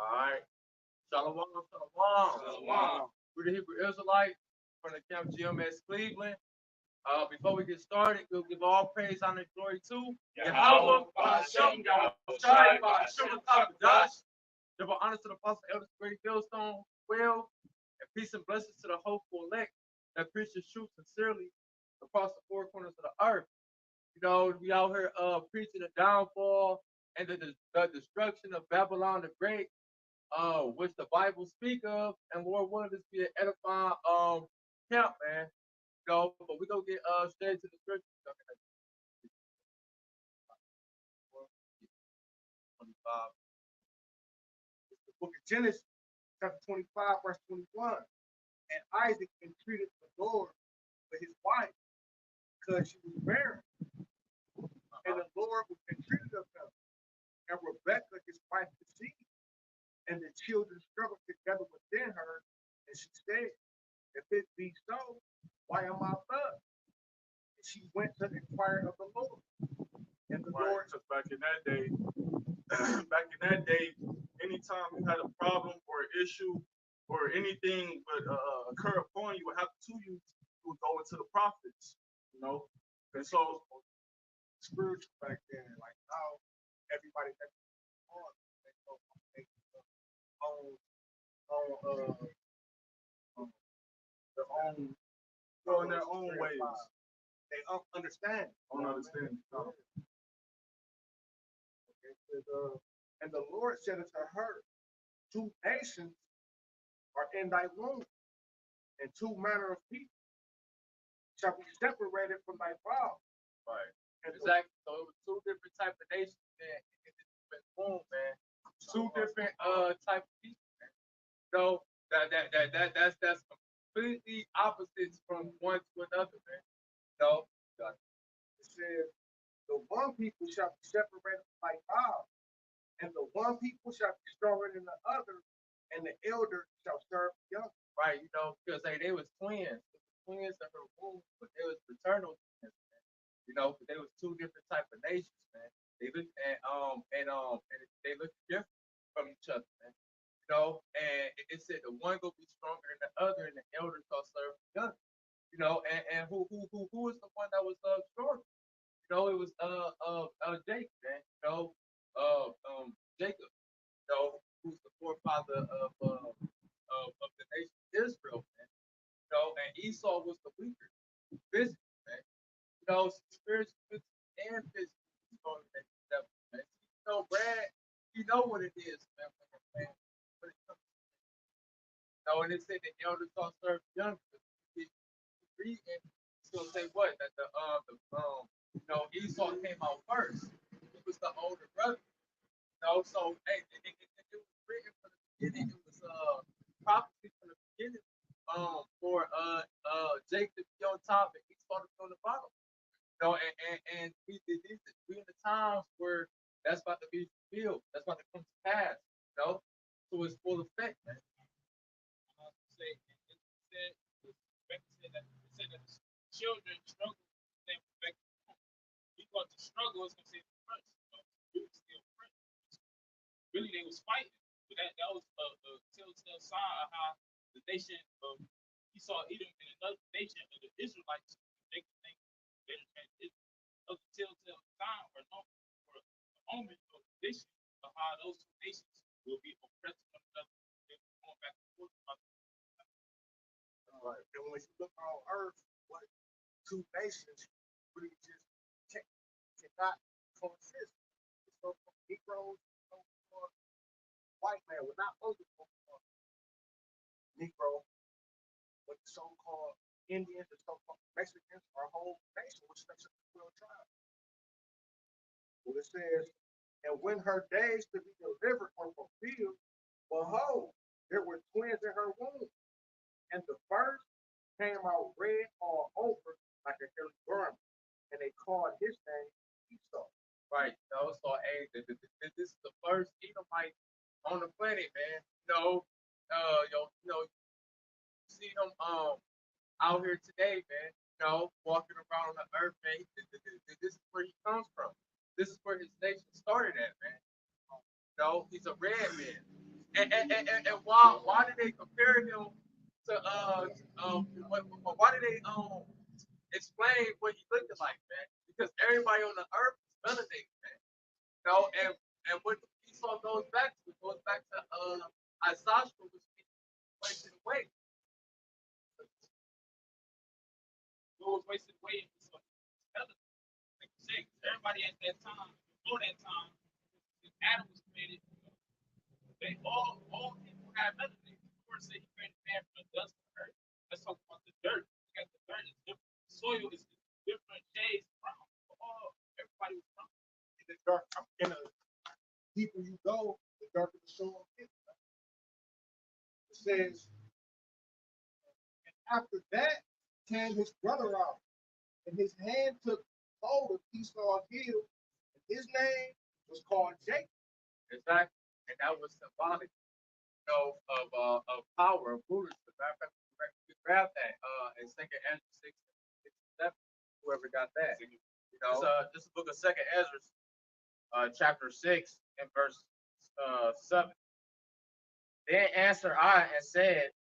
All right. Shalom, shalom. Shalom. We're the Hebrew Israelites from the camp GMS Cleveland. Before we get started, we'll give all praise, honor, and glory to Yahweh, Ba'ashem, Yahushai, Ba'ashem, Josh. Give all honor to the apostle elders, great millstone, well, and peace and blessings to the hopeful elect that preach the truth sincerely across the four corners of the earth. You know, we out here preaching the downfall and the destruction of Babylon the Great, which the Bible speak of, and Lord wanted this to be an edifying camp, man. You know, but we gonna get straight to the scripture. 25. It's the book of Genesis, chapter 25, verse 21. And Isaac entreated the Lord for his wife because she was barren. And the Lord was entreated of him. And Rebekah, his wife, conceived. And the children struggled together within her. And she said, if it be so, why am I thus? And she went to inquire of the Lord. And the Right, Lord, because back in that day, anytime you had a problem or issue or anything would occur upon you, would happen to you, you would go into the prophets, you know. And so, spiritual back then, like now, everybody has their own, going their own ways, they understand. don't understand. Okay, and the Lord said unto her, two nations are in thy womb, and two manner of people shall be separated from thy father. Right. And Exactly. So it was two different type of nations, man. In this different womb, man. Two different type of people, man. So that's completely opposites from one to another, man. So it says, the one people shall be separated from thy father, and the one people shall be stronger than the other, and the elder shall serve the younger. right, you know, because they was twins. It was twins in her womb, but they was fraternal twins, man. You know, but they was two different type of nations, man. They look and they look different from each other, man. You know, and it said the one gonna be stronger than the other, and the elder shall serve the younger. You know, and who was the one that was stronger? You know, it was Jacob, man. You know, Jacob. You know, who's the forefather of the nation of Israel, man. You know, and Esau was the weaker, physically, man. You know, spiritually and physically stronger than the devil, man. You know, Brad, you know what it is, man. When it comes, you know, and it said the elders shall serve the younger. Reading, it's gonna say what that you know, Esau came out first. He was the older brother. You know, so hey, it was written from the beginning. It was prophecy from the beginning for Jacob to be on top and Esau to be on the bottom. You know, and we in the times where that's about to be fulfilled. That's about to come to pass. You know, so it's full effect, man. Say it said that children struggle with them because the struggle is considered first. It was still first. Really, they was fighting, but that was a telltale sign of how the nation of Esau, Edom, and another nation of the Israelites, they could think they it was a telltale sign or no for a moment of condition of how those two nations will be oppressing one another. They were going back and forth about Right. And when you look on earth, what two nations really just cannot coexist. So Negroes, white man, we're not looking for Negro, but the so-called Indians, the so-called Mexicans, our whole nation, which makes up the 12 tribes. Well, it says, and when her days to be delivered were fulfilled, behold, there were twins in her womb. And the first came out red all over like a hairy garment, and they called his name Esau. Right. You know, so hey, this is the first Edomite on the planet, man. You know, you see him out here today, man. You know, walking around on the earth, man. This is where he comes from. This is where his nation started at, man. You know, he's a red man. And why did they compare him to why did they explain what he looked like, man? Because everybody on the earth is melanated, man. You know, and what Esau goes back to Isaiah was being wasted away. What was wasted away in this other, like you say, 'cause everybody at that time, before that time, when Adam was created, they all people have melanated. Of course, he created man from the dust of the earth. Let's talk about the dirt. You got the dirt is different. The soil is different shades of brown. All everybody was brown. In the dark, in the deeper you go, the darker the soul gets. It says, and after that came his brother out, and his hand took hold of Esau's heel, and his name was called Jacob. Exactly. And that was symbolic, you know, of power, of rulership. Matter of fact, we grabbed that in Second Ezra 6, 6, 7. Whoever got that, you know. This is the book of Second Ezra, chapter 6 and verse 7. Then answered I and said,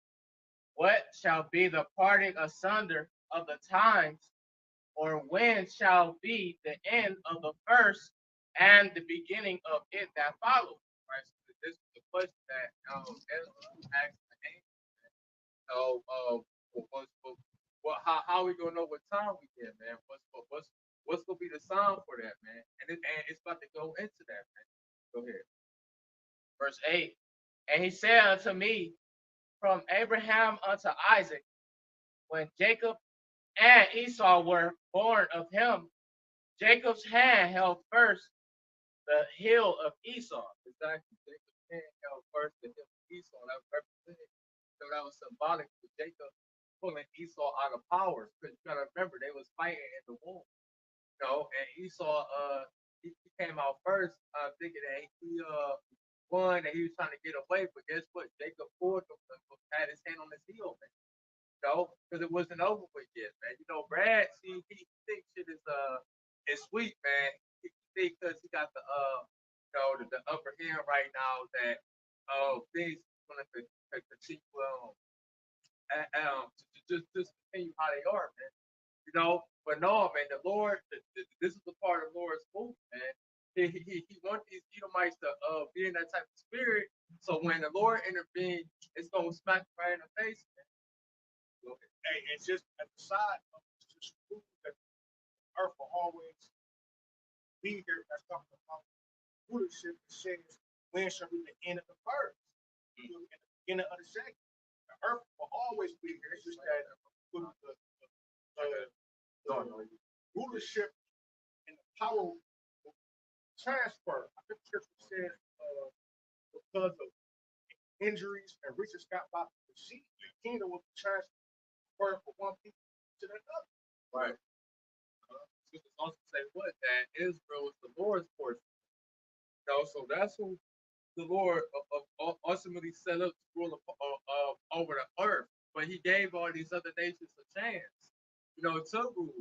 what shall be the parting asunder of the times, or when shall be the end of the first and the beginning of it that follows? Right. So this is the question that Ezra asked the angel. So, how we gonna know what time we in, man? What's gonna be the sign for that, man? And it's about to go into that, man. Go ahead. Verse 8. And he said unto me, from Abraham unto Isaac, when Jacob and Esau were born of him, Jacob's hand held first the heel of Esau. Exactly. Jacob's hand held first the heel of Esau. That represented, so that was symbolic for Jacob pulling Esau out of power. Because you gotta remember, they was fighting in the womb. You know, and Esau he came out first, thinking that he won and he was trying to get away, but guess what? Jacob pulled him, had his hand on his heel, man. You know, because it wasn't over with yet, man. You know, Brad, see, he thinks shit is sweet, man. He think because he got the you know, the upper hand right now that things gonna continue just continue how they are, man. You know, but no, man, the Lord, this is the part of the Lord's move, man. He wants these Edomites to be in that type of spirit. So when the Lord intervenes, it's gonna smack right in the face, man. Hey, and just at the side of it's just prove that the earth will always be here. That's talking about rulership. It says, when shall be the end of the first? And the beginning of the second. The earth will always be here. It's just that the rulership and the power will transfer. I think the scripture says because of injuries and riches got by the seed, the kingdom will be transferred from one people to another. Right. Scriptures also say what? That Israel is the Lord's portion. You know, so that's who the Lord ultimately set up to rule over the earth. But he gave all these other nations a chance, you know, to rule.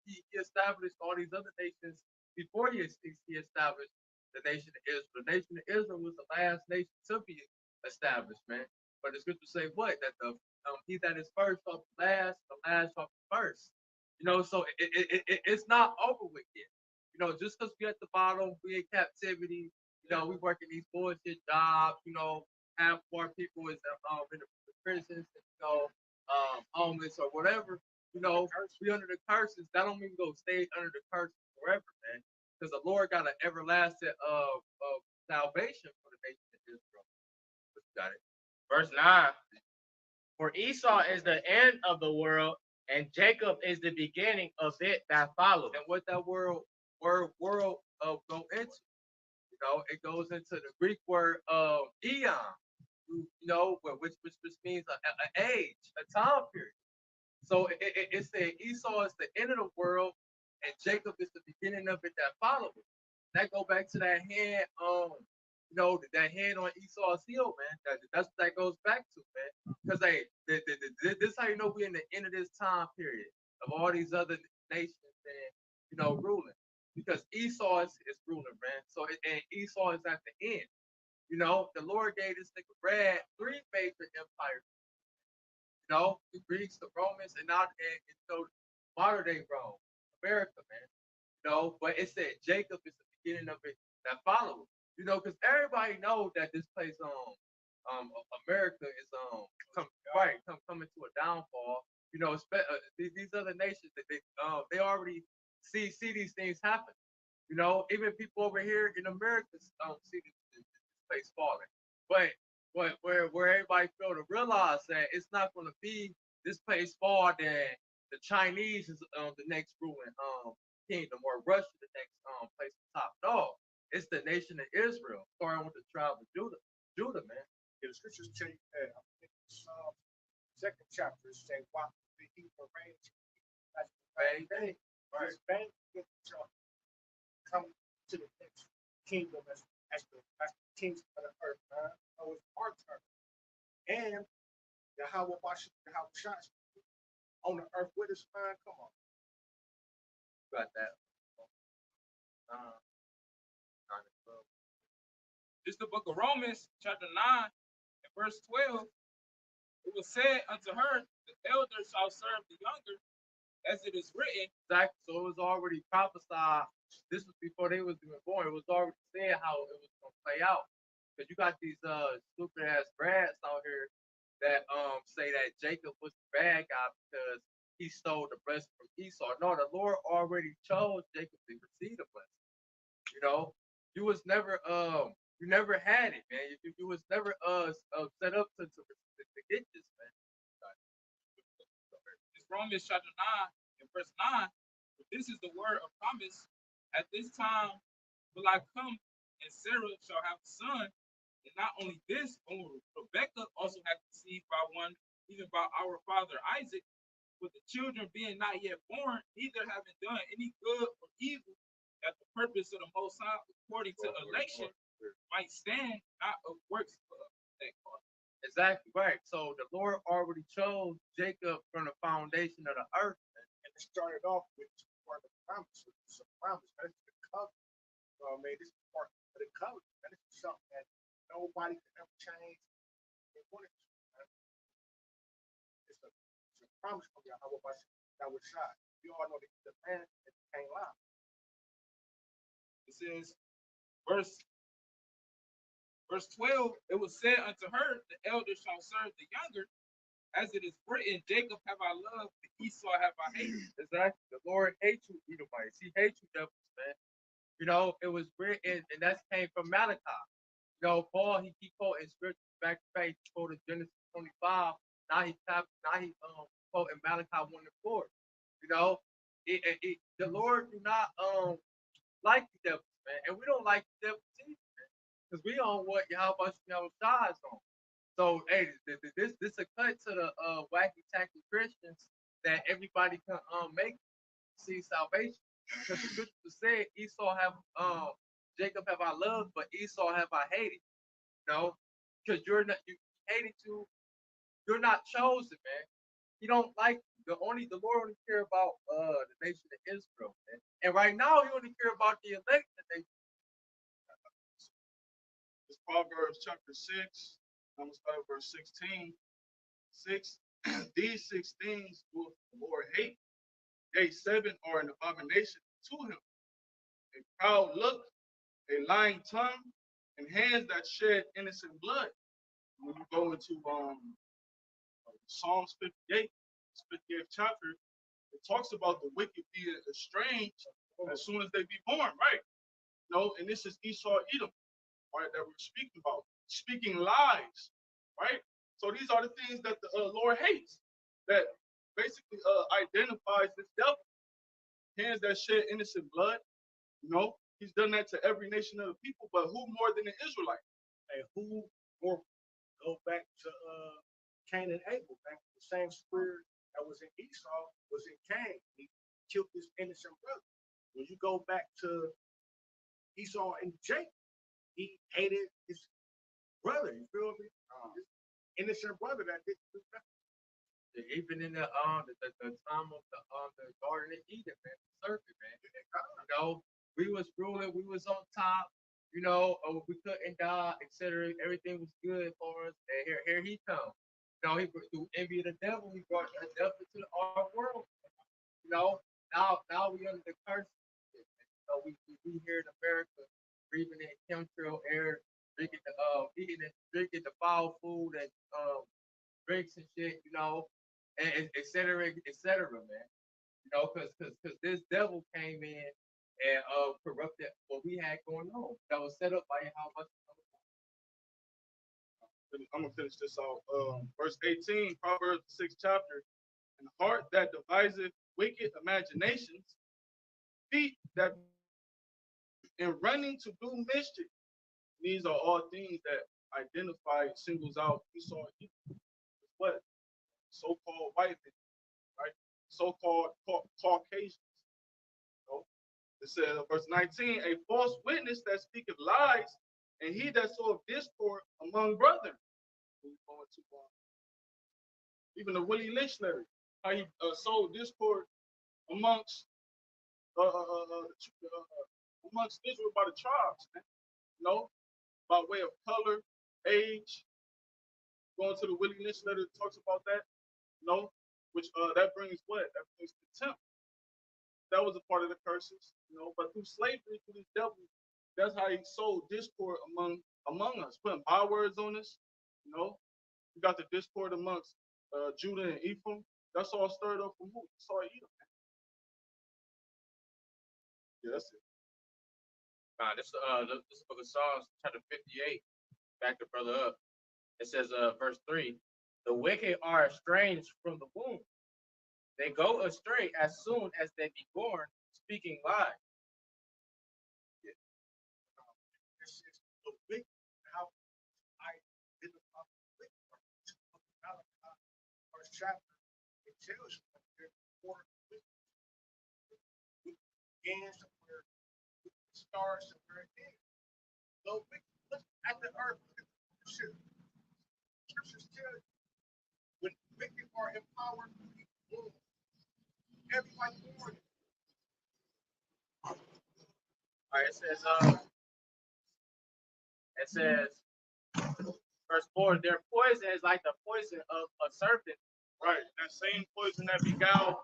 He established all these other nations before he established the nation of Israel. The nation of Israel was the last nation to be established, man. But the scriptures say what? That he that is first off the last off the first. You know, so it's not over with yet. You know, just because we at the bottom, we in captivity, you know, we working these bullshit jobs, you know, half of our people is in the prisons, you know, homeless or whatever, you know, we under the curses. That don't mean go stay under the curses forever, man. Because the Lord got an everlasting of salvation for the nation of Israel. But you got it. Verse 9. For Esau is the end of the world, and Jacob is the beginning of it that follows. And what that world go into? You know, it goes into the Greek word eon, you know, which means an age, a time period. So it said Esau is the end of the world, and Jacob is the beginning of it that follows. That go back to that hand, you know, that hand on Esau's heel, man. That's what that goes back to, man. Because this how you know we're in the end of this time period of all these other nations and, you know, ruling. Because Esau is ruling, man. So and Esau is at the end. You know, the Lord gave this nigga Brad three major empires. You know, the Greeks, the Romans, and now and so modern day Rome, America, man. You know, but it said Jacob is the beginning of it that followed. You know, because everybody knows that this place America is coming to a downfall. You know, these other nations that they already see these things happen. You know, even people over here in America see this place falling. But where everybody fail to realize that it's not going to be this place fall, then the Chinese is the next ruling kingdom, or Russia the next place to top. No, it's the nation of Israel, starting with the tribe of Judah. Judah, man. Yeah, the scriptures tell you that. I think Psalm second chapter say, "Why the he arrange as the Bang, bang right. this bang shall come to the next kingdom as the kings of the earth, man. So it's our turn. And Yahweh Bashim, Yahweh Shai on the earth with us, man. Come on. Got that. This the book of Romans, chapter 9, and verse 12. It was said unto her, the elder shall serve the younger, as it is written. Exactly. So it was already prophesied. This was before they was even born. It was already said how it was gonna play out. Because you got these stupid ass brats out here that say that Jacob was the bad guy because he stole the blessing from Esau. No, the Lord already chose Jacob to receive the blessing. You know, you was never you never had it, man. You was never set up to get this, man. It's Romans chapter 9 and verse 9. But this is the word of promise. At this time will I come, and Sarah shall have a son. And not only this, but Rebecca also had conceived by one, even by our father Isaac, with the children being not yet born, neither having done any good or evil, that the purpose of the Most High, according to election, might stand, not of works that cause. Exactly right. So the Lord already chose Jacob from the foundation of the earth. And it started off with part of the promise. It's a promise. That's the covenant. So I mean, this is part of the covenant. And this is something that nobody can ever change. They wanted to. It's a promise from Yahweh Bashim, Yahweh Shai. You all know that the man that can't lie. It says, verse 12, it was said unto her, the elder shall serve the younger, as it is written, Jacob have I loved, but Esau have I hated. Exactly. The Lord hates you, Edomites. He hates you, devils, man. You know, it was written, and that came from Malachi. You know, Paul, he quoting scripture back to back. He quoted Genesis 25. Now he quoting Malachi 1 and 4. You know, the Lord do not like the devils, man, and we don't like the devils either, man, because we on what Yahweh Shai is on. So hey, this a cut to the wacky tacky Christians that everybody can make see salvation. Because the scripture said Esau have Jacob have I loved, but Esau have I hated. You know, because you hated you, you're not chosen, man. He don't like the Lord only care about the nation of Israel, man. And right now he only care about the elect that they. It's Proverbs chapter 6. I'm going to start at verse 16. 6. These 6 things will the Lord hate. Yea, 7 are an abomination to him. A proud look, a lying tongue, and hands that shed innocent blood. When you go into Psalms 58, 58th chapter, it talks about the wicked being estranged as soon as they be born, right? No, and this is Esau Edom, right, that we're speaking about. Speaking lies, right? So these are the things that the Lord hates, that basically identifies this devil. Hands that shed innocent blood, you know, he's done that to every nation of the people, but who more than the Israelite? And who more go back to Cain and Abel, back to the same spirit that was in Esau was in Cain. He killed his innocent brother. When you go back to Esau and Jacob, he hated his brother. You feel me? His innocent brother that didn't do nothing. Even in the time of the Garden of Eden, man, the serpent, man. You know, we was ruling, we was on top. we couldn't die, etc. Everything was good for us, and here he comes. He through envy of the devil, he brought death into our world. You know, now we under the curse. We here in America breathing in chemical air, eating and drinking the foul food and drinks and shit. And et cetera, et cetera, man. Because this devil came in and corrupted what we had going on. That was set up by how much. I'm gonna finish this out. Verse 18, Proverbs 6th chapter. An heart that deviseth wicked imaginations, feet that in running to do mischief. These are all things that identify and singles out Esau what so-called white men, right? So-called Caucasians. So it says, verse 19, a false witness that speaketh lies, and he that soweth discord among brethren. Even the Willie Lynch letter, how he sowed discord amongst amongst Israel by the tribes, man. By way of color, age. Going to the Willie Lynch letter talks about that, which that brings what? That brings contempt. That was a part of the curses, but through slavery, through these devils, that's how he sowed discord among us, putting bywords on us, We got the discord amongst Judah and Ephraim. That's all stirred up from who? Esau and Edom, man. Yeah, that's it. This book of Psalms, chapter 58. Back the brother up. It says, verse 3, the wicked are estranged from the womb. They go astray as soon as they be born, speaking lies. Yeah. This is the wicked. How I identify the wicked. First chapter, it tells you that there's four wicked begins where it starts and where it ends. The wicked, look at the earth. Scriptures tell you when wicked are empowered, everybody born. All right, it says, verse 4, their poison is like the poison of a serpent. Right, that same poison that beguiled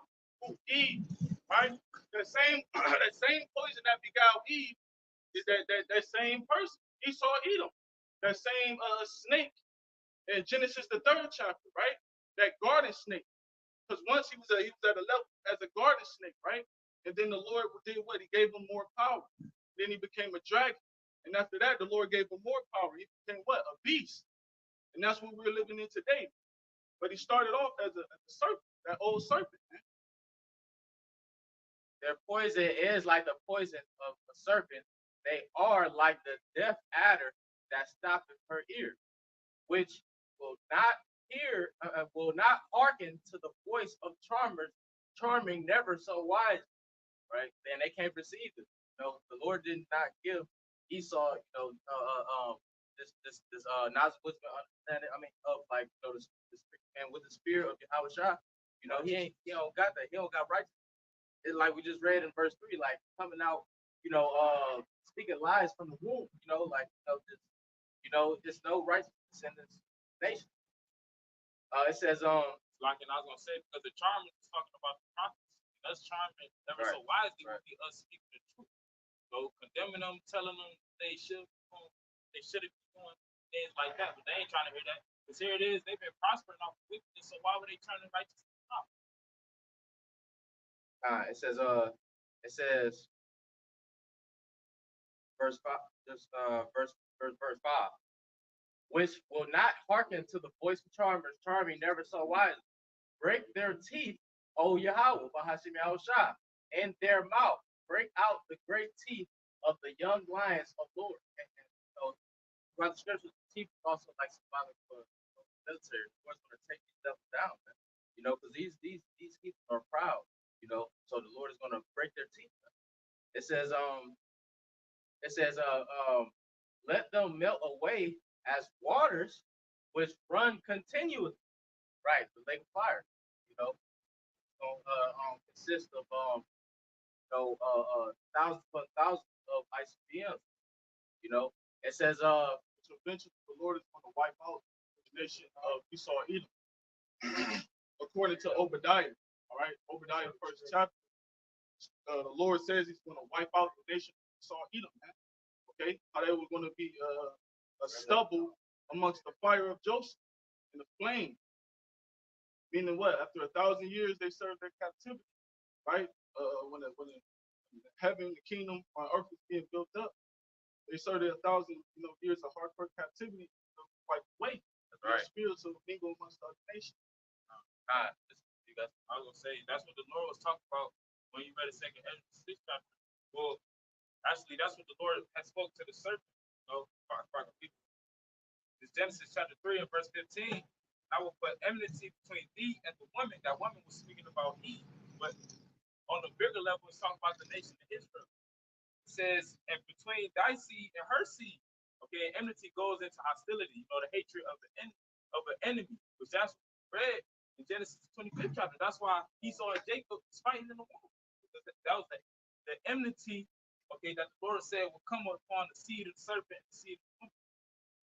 Eve, right? That same poison that beguiled Eve is that same person, Esau, Edom. That same snake in Genesis the 3rd chapter, right? That garden snake. Because once he was at a level as a garden snake, right? And then the Lord did what? He gave him more power. Then he became a dragon. And after that, the Lord gave him more power. He became what? A beast. And that's what we're living in today. But he started off as a serpent, that old serpent, man. Their poison is like the poison of a serpent. They are like the deaf adder that stoppeth her ear, which will not hearken to the voice of charmers, charming never so wise, right? And they can't perceive it. The Lord did not give Esau, this knowledge, wisdom, understanding. And with the spirit of Yahweh, he don't got that. He don't got righteousness. It's like we just read in verse 3, like coming out, speaking lies from the womb. There's no righteousness in this nation. It says, like, and I was gonna say, because the charmer is talking about the prophets. Us charming never so wisely would be us speaking the truth. So condemning them, telling them they shouldn't be doing things like that, but they ain't trying to hear that. Because here it is, they've been prospering off of wickedness, so why would they turn to righteousness off? it says, verse 5, verse 5, which will not hearken to the voice of charmers, charming never so wisely. Break their teeth, O Yahweh, Bahashim Yahushua, in their mouth. Break out the great teeth of the young lions of Lord. Throughout the scriptures, the teeth is also like symbolic for military. The Lord's going to take these devils down, man. Because these people are proud. So the Lord is going to break their teeth. It says, let them melt away as waters which run continuously. Right, the lake of fire. Consist of thousands upon thousands of ICBMs. You know, it says So eventually the Lord is going to wipe out the nation of Esau Edom. According to Obadiah, all right, Obadiah first chapter, the Lord says he's going to wipe out the nation of Esau Edom, man. Okay, how they were going to be a stubble amongst the fire of Joseph and the flame. Meaning what? After 1,000 years, they served their captivity, right? When the heaven, the kingdom on earth was being built up, they served their 1,000 years of hardcore captivity, wiped away. that's right. Spirits will mingle amongst the other nations. God, you got I was gonna say that's what the Lord was talking about when you read the second Ezra 6 chapter. Well, actually, that's what the Lord had spoke to the serpent. For the people. It's Genesis chapter 3 and verse 15. I will put enmity between thee and the woman. That woman was speaking about Eve, but on the bigger level, it's talking about the nation of Israel. It says, and between thy seed and her seed, okay, enmity goes into hostility, the hatred of an enemy, which that's what we read in Genesis 25th chapter. That's why Esau and Jacob was fighting in the womb. That was the enmity, okay, that the Lord said will come upon the seed of the serpent and the seed of the woman.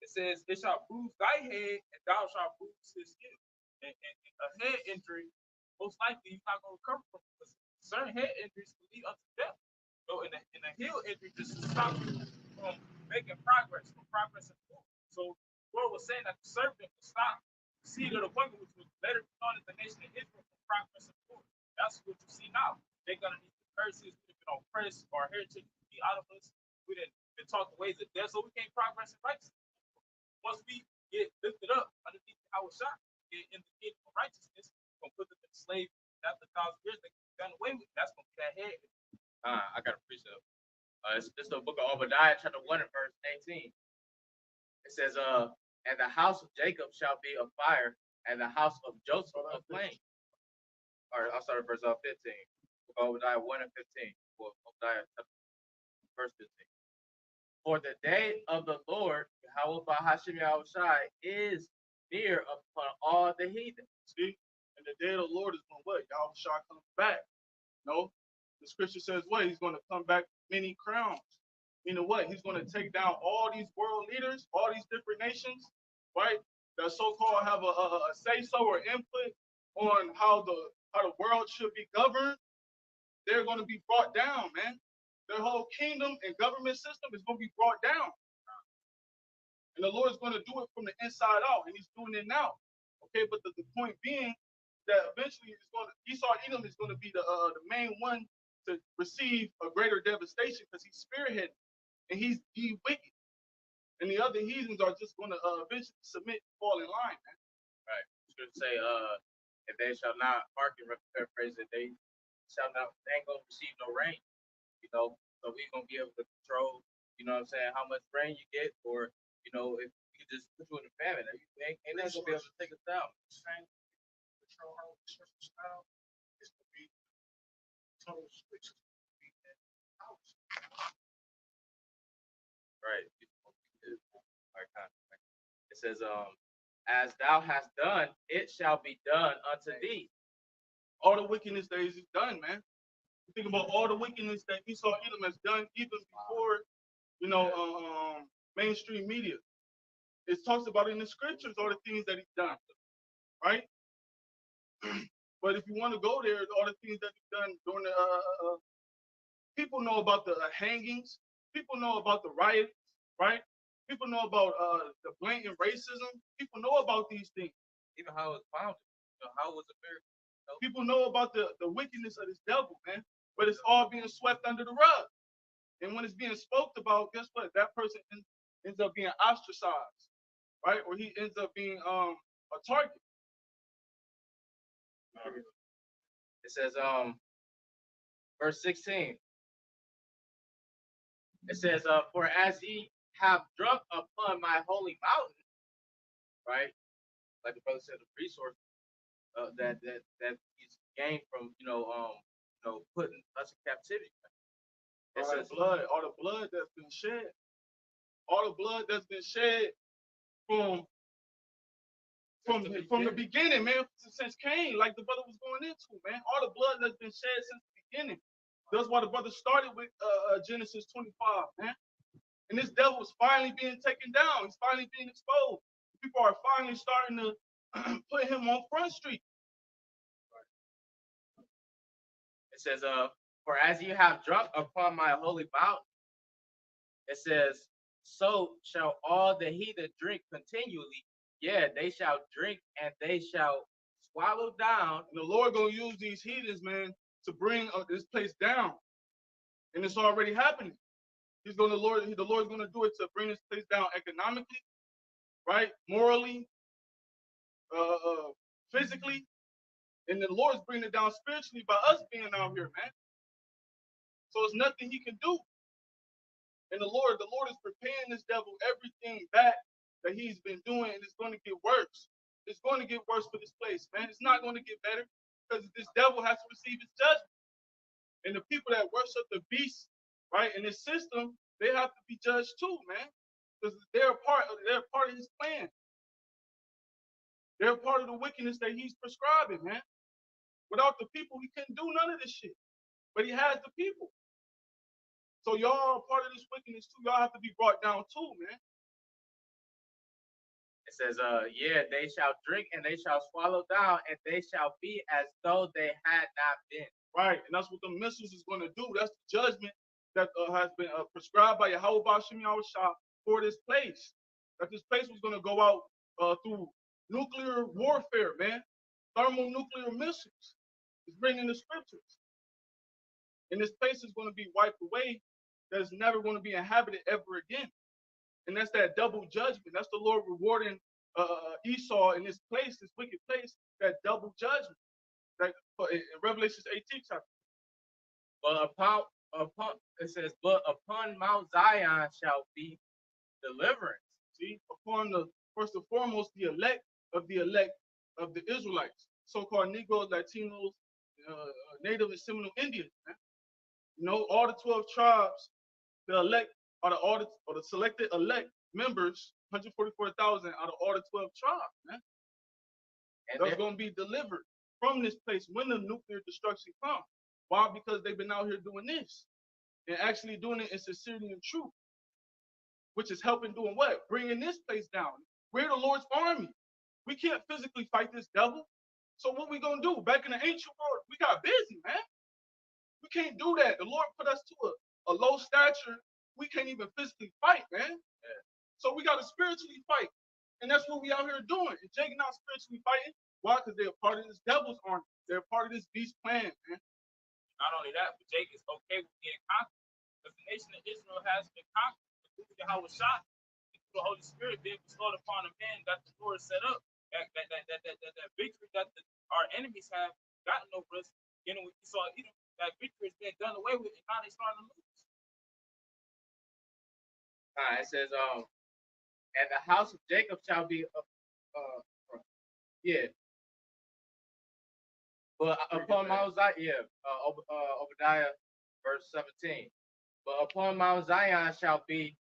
It says, it shall bruise thy head, and thou shalt bruise his heel. And a head injury, most likely you're not going to recover from, because certain head injuries will lead unto death. So in a heel injury, just to stop you from making progress, from progressing forward. So the Lord was saying that the serpent would stop the seed of the woman, which would later be known as the nation of Israel, from progressing forward. That's what you see now. They're going to need the curses, we've been oppressed, our heritage will be out of us. We didn't been taught the ways of death, so we can't progress in righteousness. Once we get lifted up underneath our shot, get in the kingdom of righteousness, we're going to put them in slavery. After 1,000 years, they can be done away with. That's going to be that head. I got a precept. It's the book of Obadiah, chapter 1 and verse 18. It says, and the house of Jacob shall be a fire, and the house of Joseph a flame. Or I'll start at verse 15. Book of Obadiah 1 and 15. Well, Obadiah verse 15. For the day of the Lord, Yahweh Bahashim Yahushai, is near upon all the heathen. See? And the day of the Lord is going to what? Yahushua comes back. No? The scripture says what? He's going to come back many crowns. Meaning what? He's going to take down all these world leaders, all these different nations, right? That so-called have a say-so or input on how the world should be governed. They're going to be brought down, man. Their whole kingdom and government system is going to be brought down. And the Lord's going to do it from the inside out, and he's doing it now. Okay, but the point being that eventually Esau Edom is going to be the main one to receive a greater devastation because he's spearheading and he's wicked. And the other heathens are just going to eventually submit and fall in line, man. Right. Scripture say, if they shall not hearken, paraphrase it, they ain't going to receive no rain. So we're going to be able to control, what I'm saying, how much rain you get, or, if we could just put you in a famine, ain't that going to be able to take us down? Same control how resources now is to be total switch to be that house. Right. It says, as thou hast done, it shall be done unto thee. All the wickedness that is done, man. You think about all the wickedness that Esau Edom has done even before, mainstream media. It talks about in the scriptures all the things that he's done, right? But if you want to go there, all the things that he's done during the people know about the hangings, people know about the riots, right? People know about the blatant racism. People know about these things. Even how it was founded, how it was a miracle. People know about the wickedness of this devil, man. But it's all being swept under the rug. And when it's being spoke about, guess what? That person ends up being ostracized, right? Or he ends up being a target. It says, verse 16. It says, for as ye have drunk upon my holy mountain, right? Like the brother said, the resource that he's gained from putting us in captivity. All the blood that's been shed, from the beginning, man, since Cain, like the brother was going into, man, all the blood that's been shed since the beginning. That's why the brother started with Genesis 25, man. And this devil is finally being taken down. He's finally being exposed. People are finally starting to put him on Front Street. It says, for as you have drunk upon my holy bounty, it says, so shall all the heathen drink continually. Yeah, they shall drink and they shall swallow down. And the Lord gonna use these heathens, man, to bring this place down. And it's already happening. The Lord's gonna do it to bring this place down economically, right? Morally, physically, and the Lord's bringing it down spiritually by us being out here, man. So it's nothing he can do. And the Lord is preparing this devil everything back that he's been doing, and it's going to get worse. It's going to get worse for this place, man. It's not going to get better because this devil has to receive his judgment. And the people that worship the beast, right, in this system, they have to be judged too, man, because they're part of his plan. They're part of the wickedness that he's prescribing, man. Without the people, he couldn't do none of this shit. But he has the people. So y'all are part of this wickedness too. Y'all have to be brought down too, man. It says, yeah, they shall drink and they shall swallow down, and they shall be as though they had not been. Right, and that's what the missiles is going to do. That's the judgment that has been prescribed by Yahweh Ba'Shem Yahushua for this place. That this place was going to go out through nuclear warfare, man. Thermonuclear missiles. It's bringing the scriptures. And this place is going to be wiped away. That's never going to be inhabited ever again. And that's that double judgment. That's the Lord rewarding Esau in this place, this wicked place, that double judgment. That in Revelation 18 chapter. But upon it says, but upon Mount Zion shall be deliverance. See, upon the first and foremost, the elect of the Israelites, so-called Negroes, Latinos, Native and Seminole Indians, man. You know, all the 12 tribes, the elect are the selected elect members, 144,000 out of all the 12 tribes, man. And That's going to be delivered from this place when the nuclear destruction comes. Why? Because they've been out here doing this and actually doing it in sincerity and truth, which is helping doing what? Bringing this place down. We're the Lord's army. We can't physically fight this devil. So what we going to do? Back in the ancient world, we got busy, man. We can't do that. The Lord put us to a low stature. We can't even physically fight, man. Yeah. So we got to spiritually fight. And that's what we out here doing. And Jake not spiritually fighting. Why? Because they're part of this devil's army. They're part of this beast plan, man. Not only that, but Jake is okay with being conquered. Because the nation of Israel has been conquered. Through Yahweh shot, through the Holy Spirit being bestowed upon the man that the Lord set up. That victory that our enemies have gotten over us. You know, we saw that victory is being done away with, and now they're starting to lose. It says, and the house of Jacob shall be, but upon Mount Zion, Obadiah verse 17. But upon Mount Zion shall be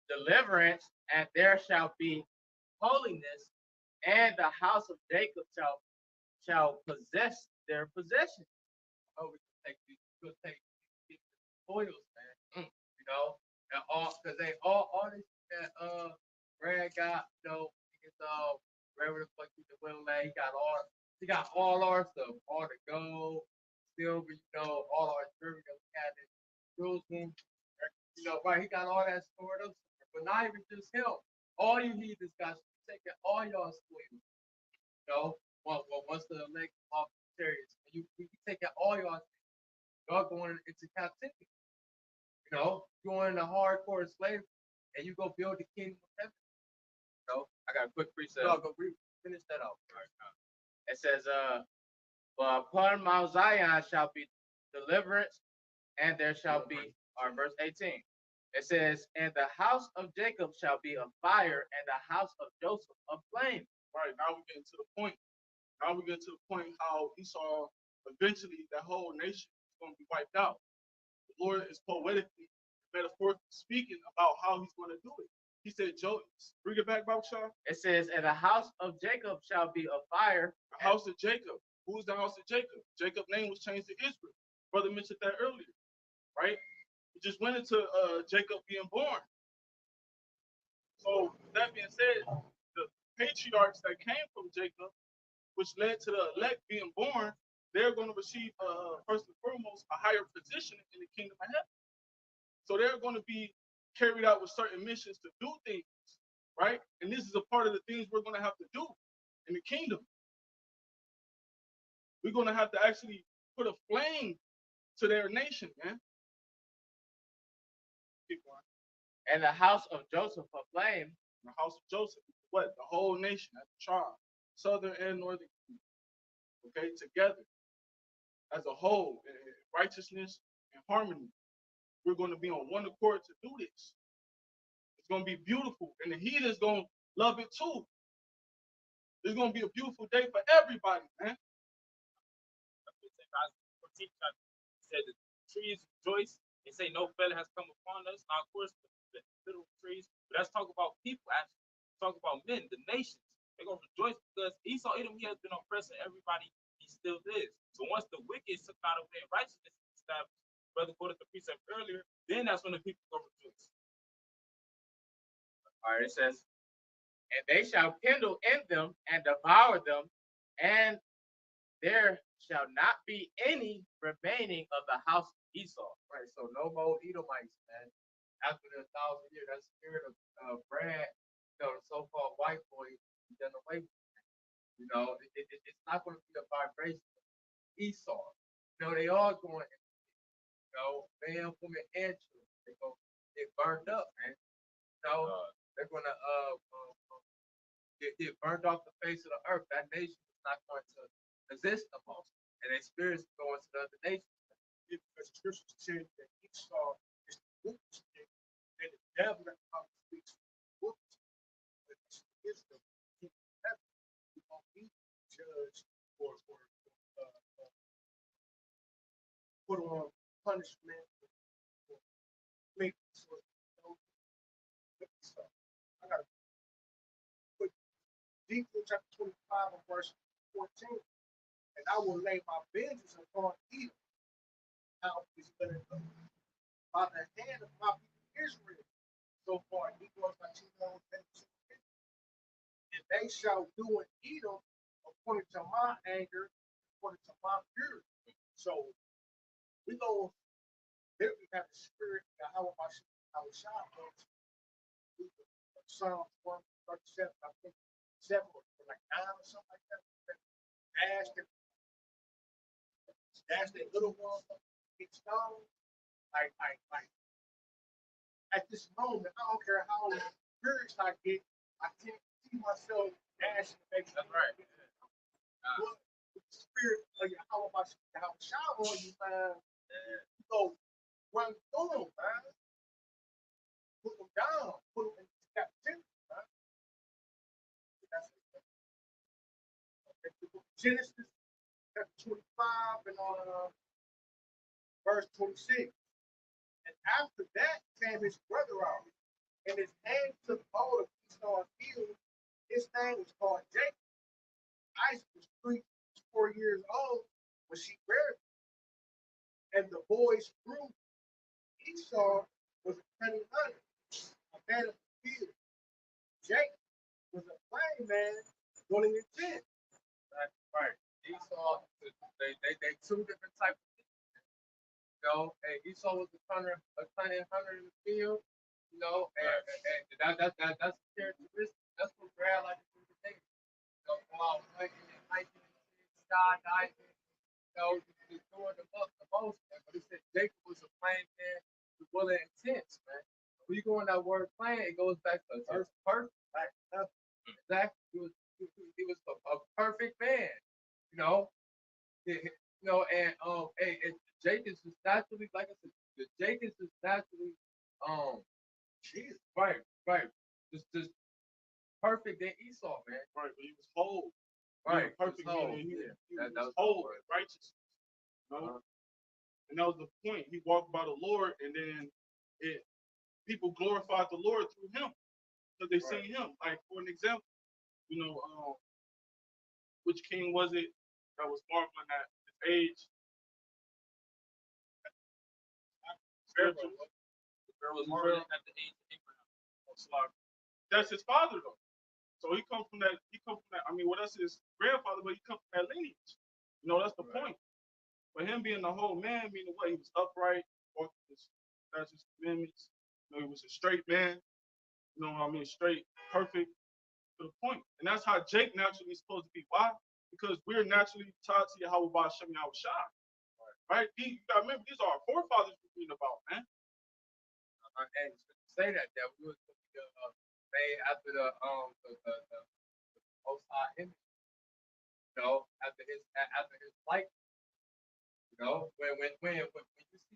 deliverance, and there shall be holiness, and the house of Jacob shall possess their possession. Oh, we'll take these spoils, man. You know, and all because they all this that Brad got, you know, it's wherever the fuck the will lay, he got all our stuff, all the gold, silver, you know, all our jewelry that we had in Jerusalem. You know, right, he got all that stored up. But not even just him. All you need is guys taking all y'all spoils. You know, once the elect off the chariots, we taking all y'all going into captivity. You know, going into hardcore slavery, and you go build the kingdom of heaven. You know, I got a quick precept. No, go finish that off. Right. It says, but upon Mount Zion shall be deliverance, and there shall be, verse 18. It says, and the house of Jacob shall be a fire, and the house of Joseph a flame. Right, now we're getting to the point. Now we're getting to the point how Esau, eventually, that whole nation is going to be wiped out. The Lord is poetically, metaphorically speaking about how he's going to do it. He said, bring it back, Baksha. It says, and the house of Jacob shall be a fire. The house of Jacob. Who's the house of Jacob? Jacob's name was changed to Israel. Brother mentioned that earlier, right? We just went into Jacob being born. So with that being said, the patriarchs that came from Jacob, which led to the elect being born, they're going to receive first and foremost a higher position in the kingdom of heaven. So they're going to be carried out with certain missions to do things, right? And this is a part of the things we're going to have to do in the kingdom. We're going to have to actually put a flame to their nation, man. Keep going. And the house of Joseph aflame. The house of Joseph, what? The whole nation, as a tribe, southern and northern, okay, together as a whole, in righteousness and harmony. We're going to be on one accord to do this. It's going to be beautiful, and the heathens going to love it too. It's going to be a beautiful day for everybody, man. Said the trees rejoice and say no felon has come upon us. Now, of course, the literal trees, but let's talk about people actually. Talk about men, the nations. They're gonna rejoice because Esau Edom, he has been oppressing everybody, he still is. So once the wicked took out away and righteousness is established, brother quoted the precept earlier, then that's when the people go rejoice. All right, it says, and they shall kindle in them and devour them, and there shall not be any remaining of the house of Esau. Right, so no more Edomites, man. After the 1,000 years, that spirit of Brad, the so-called white boy, done away with. You know, it's not going to be a vibration of Esau. You know, they are going, you know, man, woman, and children. They're going to get burned up, man. You know, they're going to get burned off the face of the earth. That nation is not going to exist no more. And their spirits going to the other nations. Because the scriptures said that Esau is the witness stick, and the devil that comes speaks the witness. But it's wisdom. We won't be judged or put on punishment or make sort of Esau. I got to put Ezekiel chapter 25 and verse 14. And I will lay my vengeance upon Edom. How is it going to go? By the hand of my people Israel. So far, he goes by 2022. And they shall do in Edom according to my anger, according to my fury. So we go, there we have the spirit of how our shop goes. Psalms 137, I think 7 or like 9 or something like that. Dash that little one, get stoned. Like at this moment, I don't care how furious I get, I can't see myself dashing to make That's right. What the spirit of your how shower on you, man. You go run through them, man. Put them down, put them in captivity, man. That's it. Okay, Genesis chapter 25 and verse 26. And after that came his brother out, and his name took hold of Esau's heel. His name was called Jacob. Isaac was 4 years old when she buried him. And the boys grew. Esau was a cunning hunter, a man of the field. Jacob was a plain man, dwelling in tents. That's right. Esau, they two different types of people. You know, and Esau was a cunning hunter in the field. You know, and that's a characteristic. That's what Brad like to do today. You know, go out hunting and hiking, skydiving. You know, just doing the most, man. But he said Jacob was a plain man, willing and intense, man. When you go in that word plain, it goes back to earth perfect. Right? Exactly. He was a perfect man. You know, and Jacobs is naturally, like I said, the Jacobs is naturally, Jesus, right, just perfect than Esau, man. Right, but he was whole. Right, Perfect. whole, He yeah. was whole, righteous. You know? And that was the point. He walked by the Lord, and then people glorified the Lord through him because they seen him. Like, for an example, you know, which king was it that was marveling at his age? Pharaoh was marveling at the age of Abraham. that's his father though. So he come from that. I mean, well, that's his grandfather, but he come from that lineage. You know, that's the point. But him being the whole man, meaning what? He was upright, walked his statutes, commandments. You know, he was a straight man. You know what I mean? Straight, perfect, to the point. And that's how Jake naturally is supposed to be. Why? Because we're naturally taught to Yahweh by Shem Yahweh Shah. Right? You gotta remember, these are our forefathers we're reading about, man. And to say that we was made after the Most High image, you know, after his likeness. You know, when you see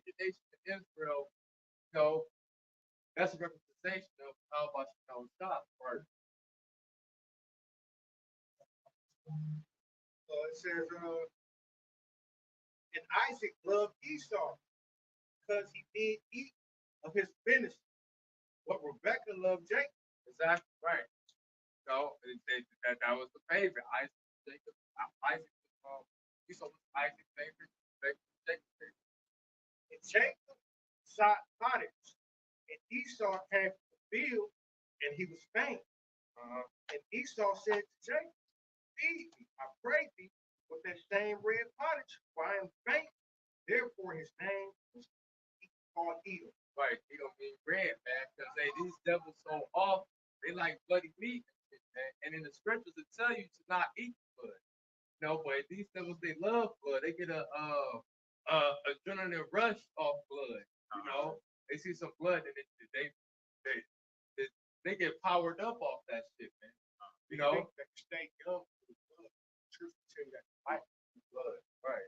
the nation of Israel, you know, that's a representation of how about stop right? It says, and Isaac loved Esau because he did eat of his venison, but Rebekah loved Jacob. Exactly right. So that was the favorite. Isaac Esau was Isaac's favorite. Jacob's favorite. And Jacob sought pottage, and Esau came from the field, and he was faint. And Esau said to Jacob, feed me, I pray thee, with that same red pottage, for I am faint. Therefore his name was called Edom. Right, Edom mean red, man, because these devils so off, they like bloody meat, man. And in the scriptures it tell you to not eat blood. You know, but these devils they love blood. They get a adrenaline rush off blood. You know, they see some blood and they get powered up off that shit, man. You know, that stay young for the blood. Truth tell you that fight the blood. Right.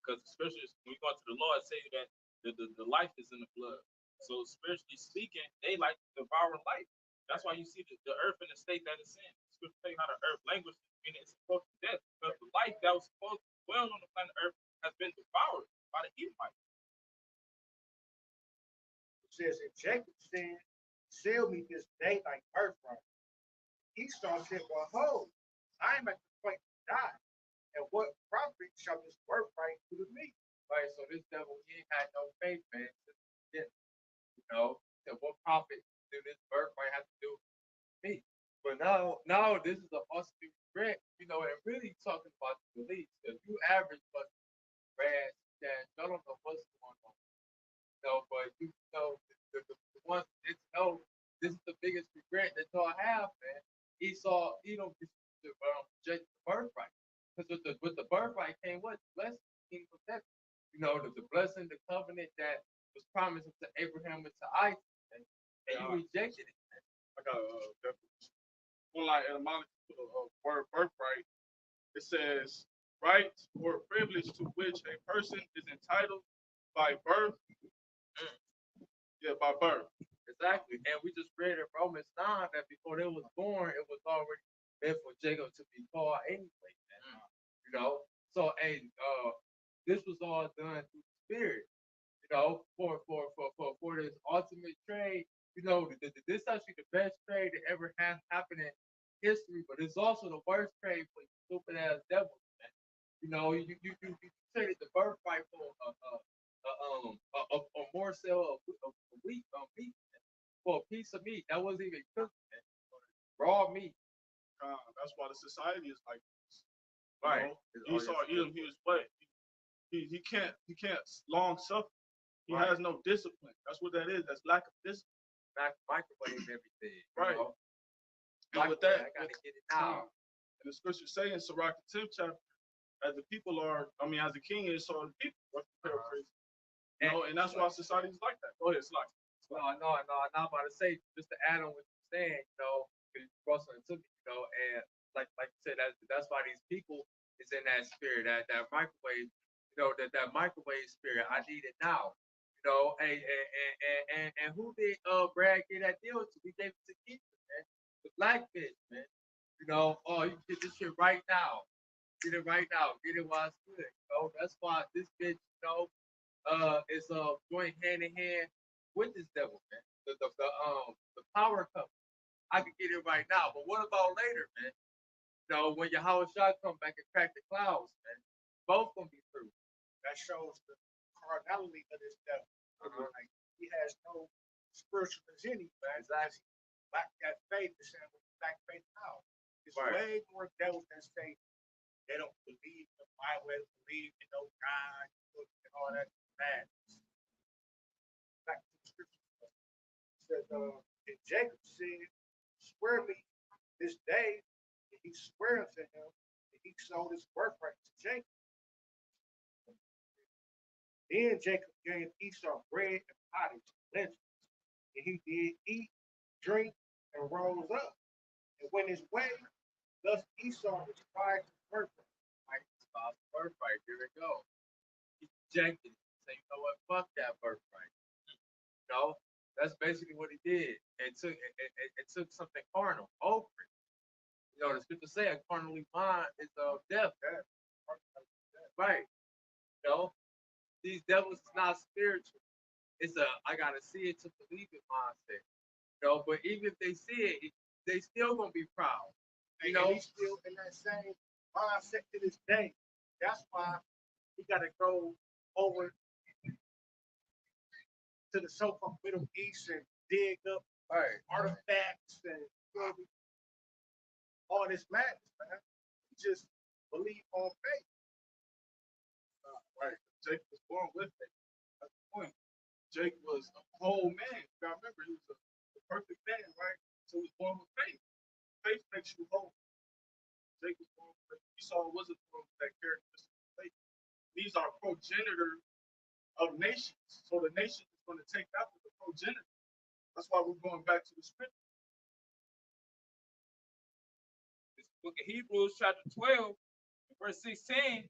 Because especially when you go to the Lord, say that the life is in the blood. So spiritually speaking, they like to devour life. That's why you see the earth in the state that it's in. Scripture tell you how the earth languishes, meaning it's approaching death. Because the life that was supposed to dwell on the planet Earth has been devoured by the Edomites. It says, and Jacob said, sell me this day thy birthright. Esau said, behold, I am at the point to die. And what profit shall this birthright do to me? Right, so this devil, he ain't had no faith, man. You know, so what profit do this birthright have to do with me? But now this is an awesome regret, you know, and really talking about the beliefs. If you average but grass, that y'all don't know what's going on. You know, but you know the ones that know this is the biggest regret that y'all have, man. Esau, reject the birthright. Because with the birthright came what? Blessing, kingdom of heaven. You know, the blessing, the covenant that was promised to Abraham and to Isaac. And you rejected it. Man. I got a one line etymology for the word birthright. It says rights or privilege to which a person is entitled by birth. Yeah, by birth. Exactly. And we just read in Romans 9 that before they was born, it was already meant for Jacob to be called anyway, man. You know? So this was all done through the spirit, you know, for this ultimate trade. You know, this is actually the best trade that ever has happened in history, but it's also the worst trade for stupid ass devils, man. You know, you traded the birthright for a morsel of meat for a piece of meat that wasn't even cooked, man. Raw meat. That's why the society is like this. Right. Esau, Edom, he was what? He can't long suffer. He has no discipline. That's what that is. That's lack of discipline. Microwave everything. Right. You know? And with that, I gotta get it now. and the scripture say in Sirach the 10th chapter, as the people are, as the king is, so are the people. Paraphrase. You know, and that's why society is like that. Go ahead, Slack. No, I'm about to say, just to add on what you're saying, you know, because you brought something to me, you know, and like you said, that's why these people is in that spirit, that microwave, you know, that microwave spirit. I need it now. You know, and who did Brad get that deal to? We gave it to Keith, man. The black bitch, man. You know, oh, you can get this shit right now. Get it right now. Get it while it's good. You know, that's why this bitch, you know, is going hand in hand with this devil, man. The power couple. I could get it right now, but what about later, man? You know, when your Howard Shah come back and crack the clouds, man, both gonna be through. That shows the carnality of this devil. Like, he has no spiritual in him, man. Exactly. lack that faith, is saying lack faith how? It's Right. way more devils that say they don't believe in the Bible, they don't believe in no God, and all that madness. Back to the scripture. It says, and Jacob said, swear me this day, and he swore unto him, and he sold his birthright to Jacob. Then Jacob gave Esau bread and pottage, lentils, and he did eat, drink, and rose up, and went his way. Thus Esau despised his birthright. Like, Bob's birthright. Here we go. He rejected it. Say, you know what? Fuck that birthright. You know, that's basically what he did. It took something carnal over it. You know, the scripture say a carnally mind is of death. Right. You know, these devils is not spiritual. It's a I gotta see it to believe it mindset. You know, but even if they see it, they still gonna be proud. You know, And he's still in that same mindset to this day. That's why he got to go over to the so-called Middle East and dig up right. artifacts and all this madness, man. He just believe on faith. Right. Jacob was born with it. That's the point. Jacob was a whole man. You gotta remember, he was a perfect man, right? So he was born with faith. Faith makes you whole. Jacob was born with faith. Esau wasn't born with that characteristic of faith. These are progenitors of nations. So the nation is going to take after the progenitor. That's why we're going back to the scripture. This book of Hebrews, chapter 12, verse 16.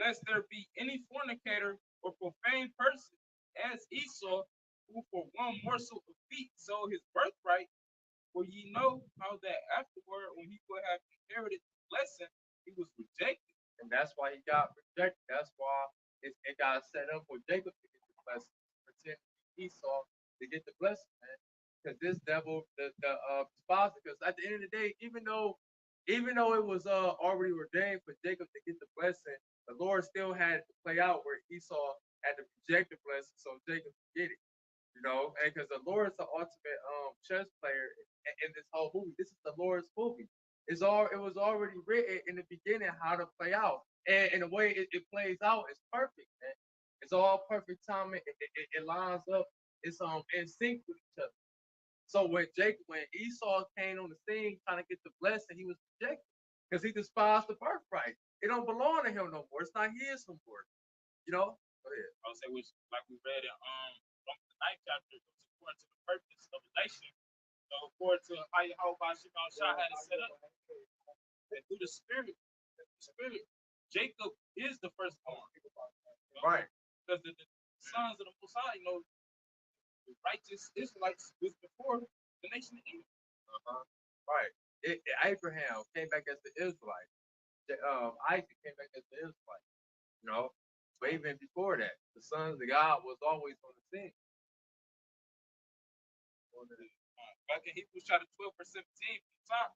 Lest there be any fornicator or profane person as Esau, who for one morsel of meat sold his birthright. For ye know how that afterward, when he would have inherited the blessing, he was rejected. And that's why he got rejected. That's why it got set up for Jacob to get the blessing, pretend Esau to get the blessing, man. Because this devil, the sponsor, because at the end of the day, even though it was already ordained for Jacob to get the blessing, the Lord still had to play out where Esau had to reject the blessing so Jacob could get it. You know, and because the Lord's the ultimate chess player in this whole movie. This is the Lord's movie. It was already written in the beginning how to play out, and the way it plays out is perfect, man. It's all perfect timing. It lines up. It's in sync with each other. So when Esau came on the scene trying to get the blessing, he was rejected because he despised the birthright. It don't belong to him no more. It's not his no more. You know. Go ahead. I would say, which, like we read in from the 9th chapter, it was according to the purpose of the nation. So according to how Shimon Shah had it set up, and through the spirit, Jacob is the firstborn. You know? Right. Because the sons of the Most High, you know, the righteous Israelites was before the nation of Israel. Right. Abraham came back as the Israelite. Isaac came back as the Israelite. You know, but even before that, the sons of God was always on the scene. Back in Hebrews chapter 12, verse 17,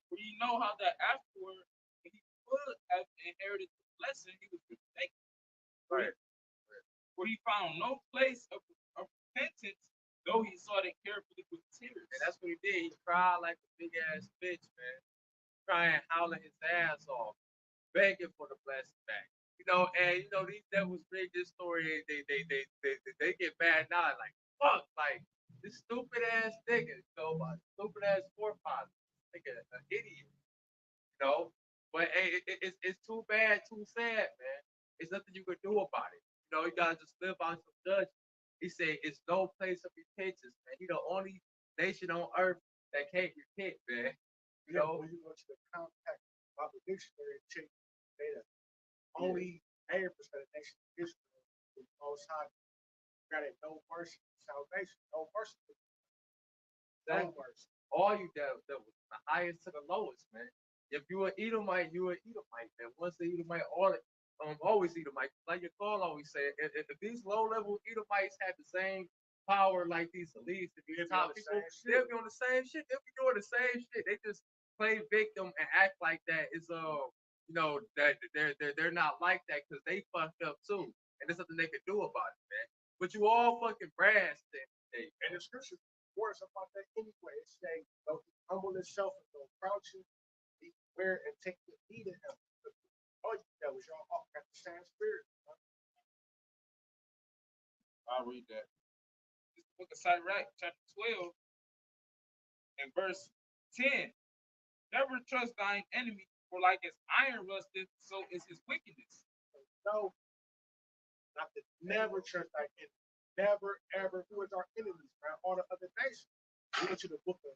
for you know how that afterward, when he would have inherited the blessing, he was rejected. Right. For he found no place of repentance, though he sought it carefully with tears. And that's what he did. He cried like a big ass bitch, man. Crying, howling his ass off, begging for the blessing back. You know, and you know, these devils read this story, they get mad now, like, fuck, like this stupid ass nigga, you know, stupid ass forefather, nigga, an idiot, you know. But hey, it's too bad, too sad, man. It's nothing you can do about it. You know, you gotta just live out some judgment. He said it's no place of repentance, man. He the only nation on earth that can't repent, man. You know, When you go to the compact Bible dictionary, check data. Only 80% of the nation of Israel is most high. Got it, no mercy, salvation, no mercy. No mercy. all you devils, from the highest to the lowest, man. If you an Edomite, you an Edomite, man. Once the Edomite, always Edomite. Like your call always said, if these low-level Edomites had the same power like these elites, if these top people, they'll be on the same shit. They'll be doing the same shit. They just play victim and act like that. It's you know, that they're not like that because they fucked up too, and there's nothing they can do about it, man. But you all fucking brass. And the scripture words about that anyway. It say, "Though he humble himself and go crouching, he wear and take the heat of him." Oh, that was y'all all got the same spirit. I'll read that. This is the book of Sirach, chapter 12, and verse 10. Never trust thine enemy, for like as iron rusteth, so is his wickedness. No, not to never trust thy enemy. Never, ever. Who is our enemies, man? All the other nations. We went to the book of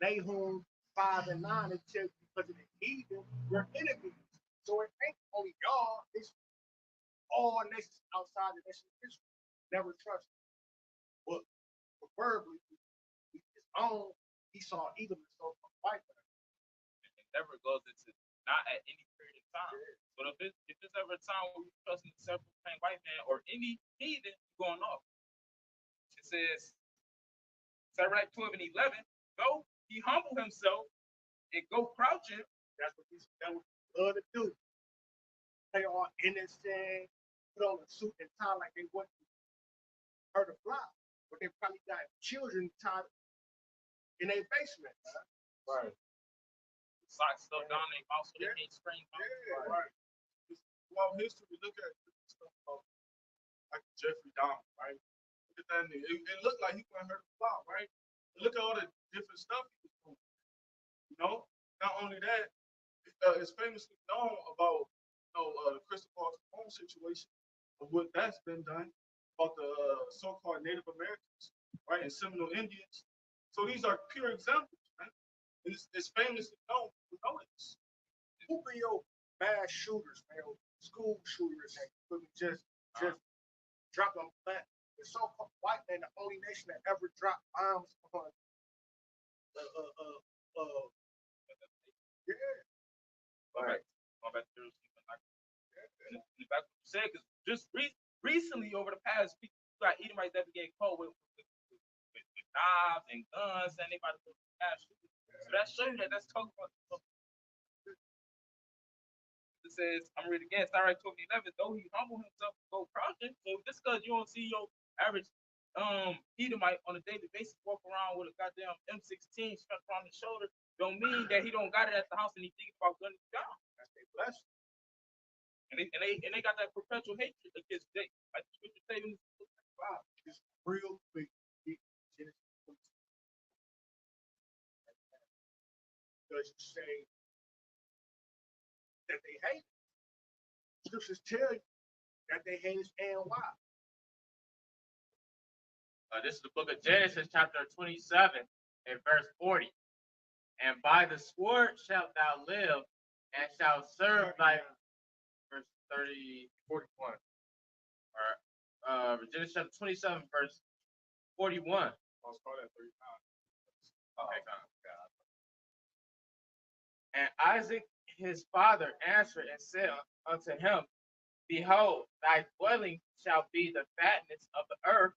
Nahum 5 and 9 and tell you because of the heathen, we're enemies. So it ain't only y'all, it's all nations outside the nation of Israel. Never trust. But preferably, his own, he saw Edom and so fight for them. It never goes into not at any period of time. But if it's ever a time where you're trusting the several plain white man or any heathen, you're going off. It says, Sirach 12 and 11, though he humble himself and go crouching. That's what he love to do. They all innocent, put on a suit and tie like they wouldn't hurt a fly. But they probably got children tied in their basement. Right. Socks stuff down their mouth so they can't scream. Yeah, Right. Well, history, look at stuff like Jeffrey Dahmer, right? Look at that nigga. It looked like he couldn't hurt a fly, right? Look at all the different stuff he was doing. You know, not only that, it's famously known about the Christopher Columbus situation of what that's been done about the so-called Native Americans, right, and Seminole Indians. So these are pure examples, man. It's famously known. We know this. who be your mass shooters, man? School shooters that couldn't just drop them back. The so-called white man, the only nation that ever dropped bombs on yeah. Right. Going back to Jerusalem. And back to what you said, because just recently, over the past week, you got Edomites that began cold with knives and guns, and they about to go to mass shooting. So that shows you that's talking about. It says, I'm reading again, Sirach 12:11, though he humble himself to go crouching. So just because you don't see your average Edomite on a daily basis walk around with a goddamn M16 strapped around his shoulder, don't mean that he don't got it at the house and he thinking about gunning it down. That's their blessing. And they got that perpetual hatred against Jake. Like the scripture say in this book. Wow, it's real big. Does it say that they hate it? Scriptures tell you that they hate us and why. This is the book of Genesis, chapter 27, and verse 40. And by the sword shalt thou live, and shalt serve thy verse 30, 41. Or Genesis chapter 27, verse 41. I'll start at 39. Okay, God. And Isaac his father answered and said unto him, Behold, thy dwelling shall be the fatness of the earth,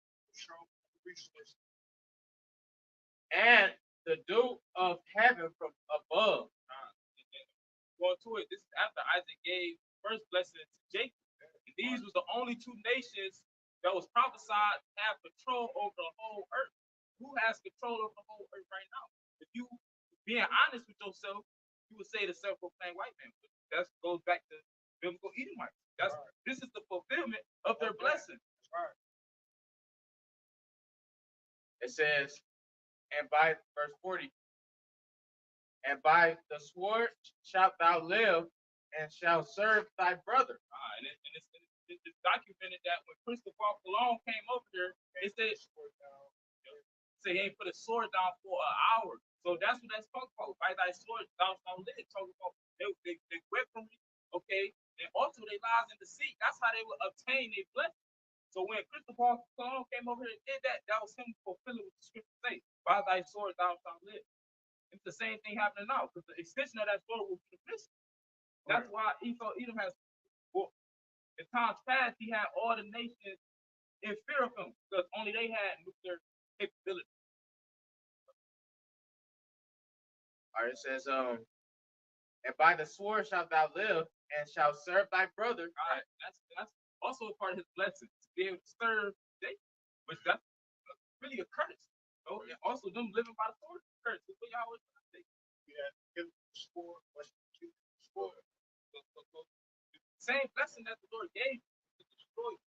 and the dew of heaven from above. Going to it, this is after Isaac gave first blessing to Jacob. And these was the only two nations that was prophesied to have control over the whole earth. Who has control over the whole earth right now? If you being honest with yourself, you would say the self-proclaimed white man. That goes back to biblical Edomites. That's right. This is the fulfillment of their blessing. That's right. It says, and by verse 40, and by the sword shalt thou live, and shalt serve thy brother. And it's documented that when Christopher Columbus came over there, it said he ain't put a sword down for an hour. So that's what that's talking about. By thy sword thou shalt live. Talking about they weaponry, okay, and also they lies in deceit. That's how they would obtain their blessing. So when Christopher Columbus came over here and did that, that was him fulfilling what the scripture say. By thy sword thou shalt live. It's the same thing happening now, because the extension of that sword will be the blessing. That's why Edom has, well, in times past, he had all the nations in fear of him, because only they had nuclear capability. All right, it says, and by the sword shalt thou live, and shalt serve thy brother. All right, that's also a part of his blessing, to be able to serve Jacob, which that's really a curse. So yeah, also them living by the sword curse. That's what y'all was trying to say. Yeah, give the score, what's the score? The same blessing that the Lord gave you to destroy you.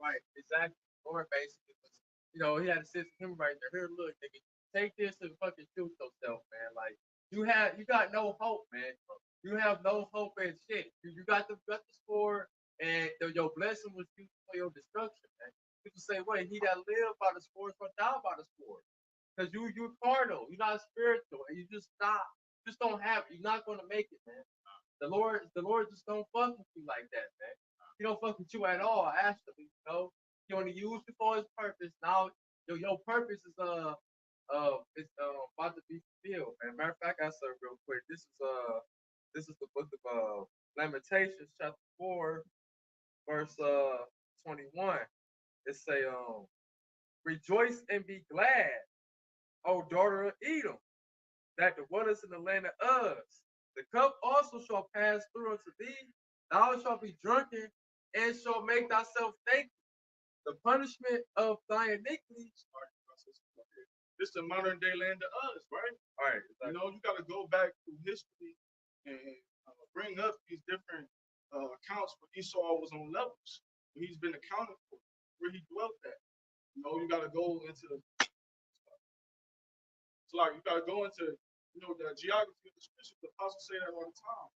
Right, exactly. Lord basically was, he had to sit him right there. Here, look, nigga, take this and fucking shoot yourself, man. Like you got no hope, man. You have no hope and shit. You got the score, and your blessing was used for your destruction, man. People say, wait, he that live by the sword shall die by the sword. Because you're carnal, you're not spiritual, and you just not, just don't have it. You're not gonna make it, man. The Lord just don't fuck with you like that, man. He don't fuck with you at all, actually. He only used you for his purpose. Now your purpose is about to be fulfilled. Man, matter of fact, I said real quick. This is the book of Lamentations, chapter 4, verse 21. It say rejoice and be glad, O daughter of Edom, that dwellest in the land of Uz. The cup also shall pass through unto thee. Thou shalt be drunken and shall make thyself naked. The punishment of thy iniquity. This is the modern day land of us, right? All right, You know, you got to go back through history and bring up these different accounts where Esau was on levels. He's been accounted for, where he dwelt at. You know, you got to go into it's like you got to go into the geography of the scriptures. The apostles say that all the time.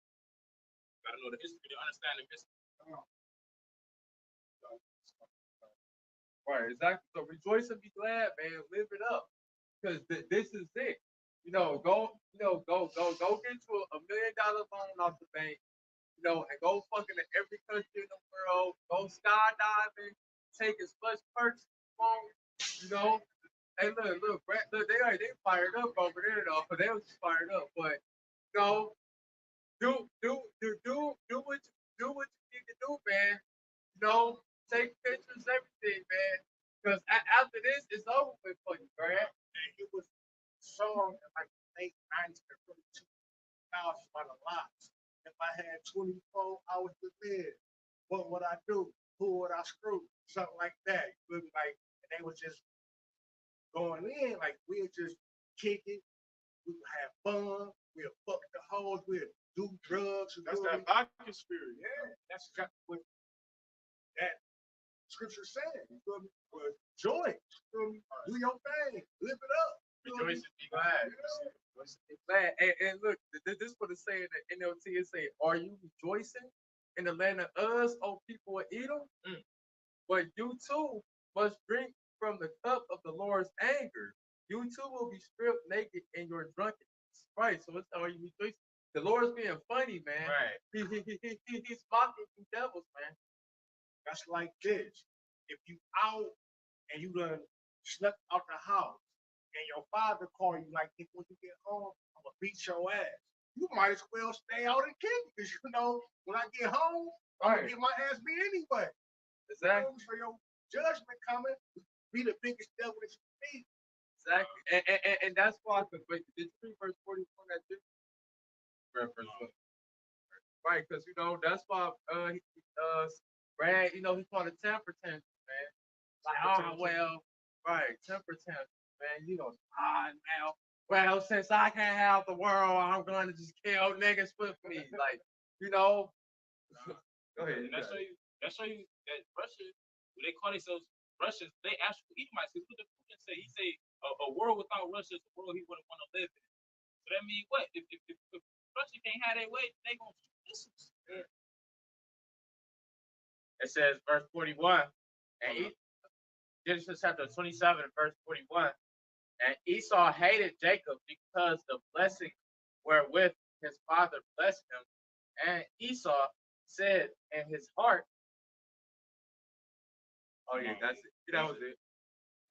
Gotta know the history to understand the mystery. right, exactly. So rejoice and be glad, man. Live it up, because this is it. Go get you $1 million loan off the bank. And go fucking to every country in the world. Go skydiving. Take as much perks as you want. You know. Hey, look, they fired up over there though, but they was fired up. But do what you need to do, man. Take pictures, everything, man. Because after this, it's over with for you, Brad. And it was song in like the late 90s and early 2000s by the Lots. If I had 24 hours to live, what would I do? Who would I screw? Something like that. You feel me? Like, and they was just going in, like we'll just kick it, we would have fun, we'll fuck the hoes, we'll do drugs. That's that Bacchus spirit. Yeah, that's exactly what that scripture saying. You feel me? Well, joy. You feel me? Do your thing. Live it up. Rejoice and be glad. Rejoice and be glad. And look, this is what it's saying in NLT. It say, are you rejoicing in the land of Uz, O people of Edom? But you too must drink from the cup of the Lord's anger. You too will be stripped naked in your drunkenness. Right. So it's are you rejoicing? The Lord's being funny, man. Right. He's mocking you devils, man. That's like this. If you out and you done slept out the house and your father call you like, hey, when you get home, I'm gonna beat your ass. You might as well stay out and kick because when I get home, I'm gonna get my ass beat anyway. Exactly. So your judgment coming, be the biggest devil that you need. Exactly. And that's why did you read verse 44 that reference? Right, because that's why Brad, he called it temper tantrum, man. Like, well, right, temper tantrum, man. Now, well, since I can't have the world, I'm gonna just kill niggas with me. Like, go ahead. That show you that Russia, when they call themselves Russians, they actually Edomites. Because what the Putin say, he say a world without Russia is a world he wouldn't want to live in. So that means what? If Russia can't have their way, they gonna shoot missiles. Yeah. It says, verse 41, and Genesis chapter 27, verse 41, and Esau hated Jacob because the blessing wherewith his father blessed him. And Esau said in his heart, Oh yeah, that's it. That was it.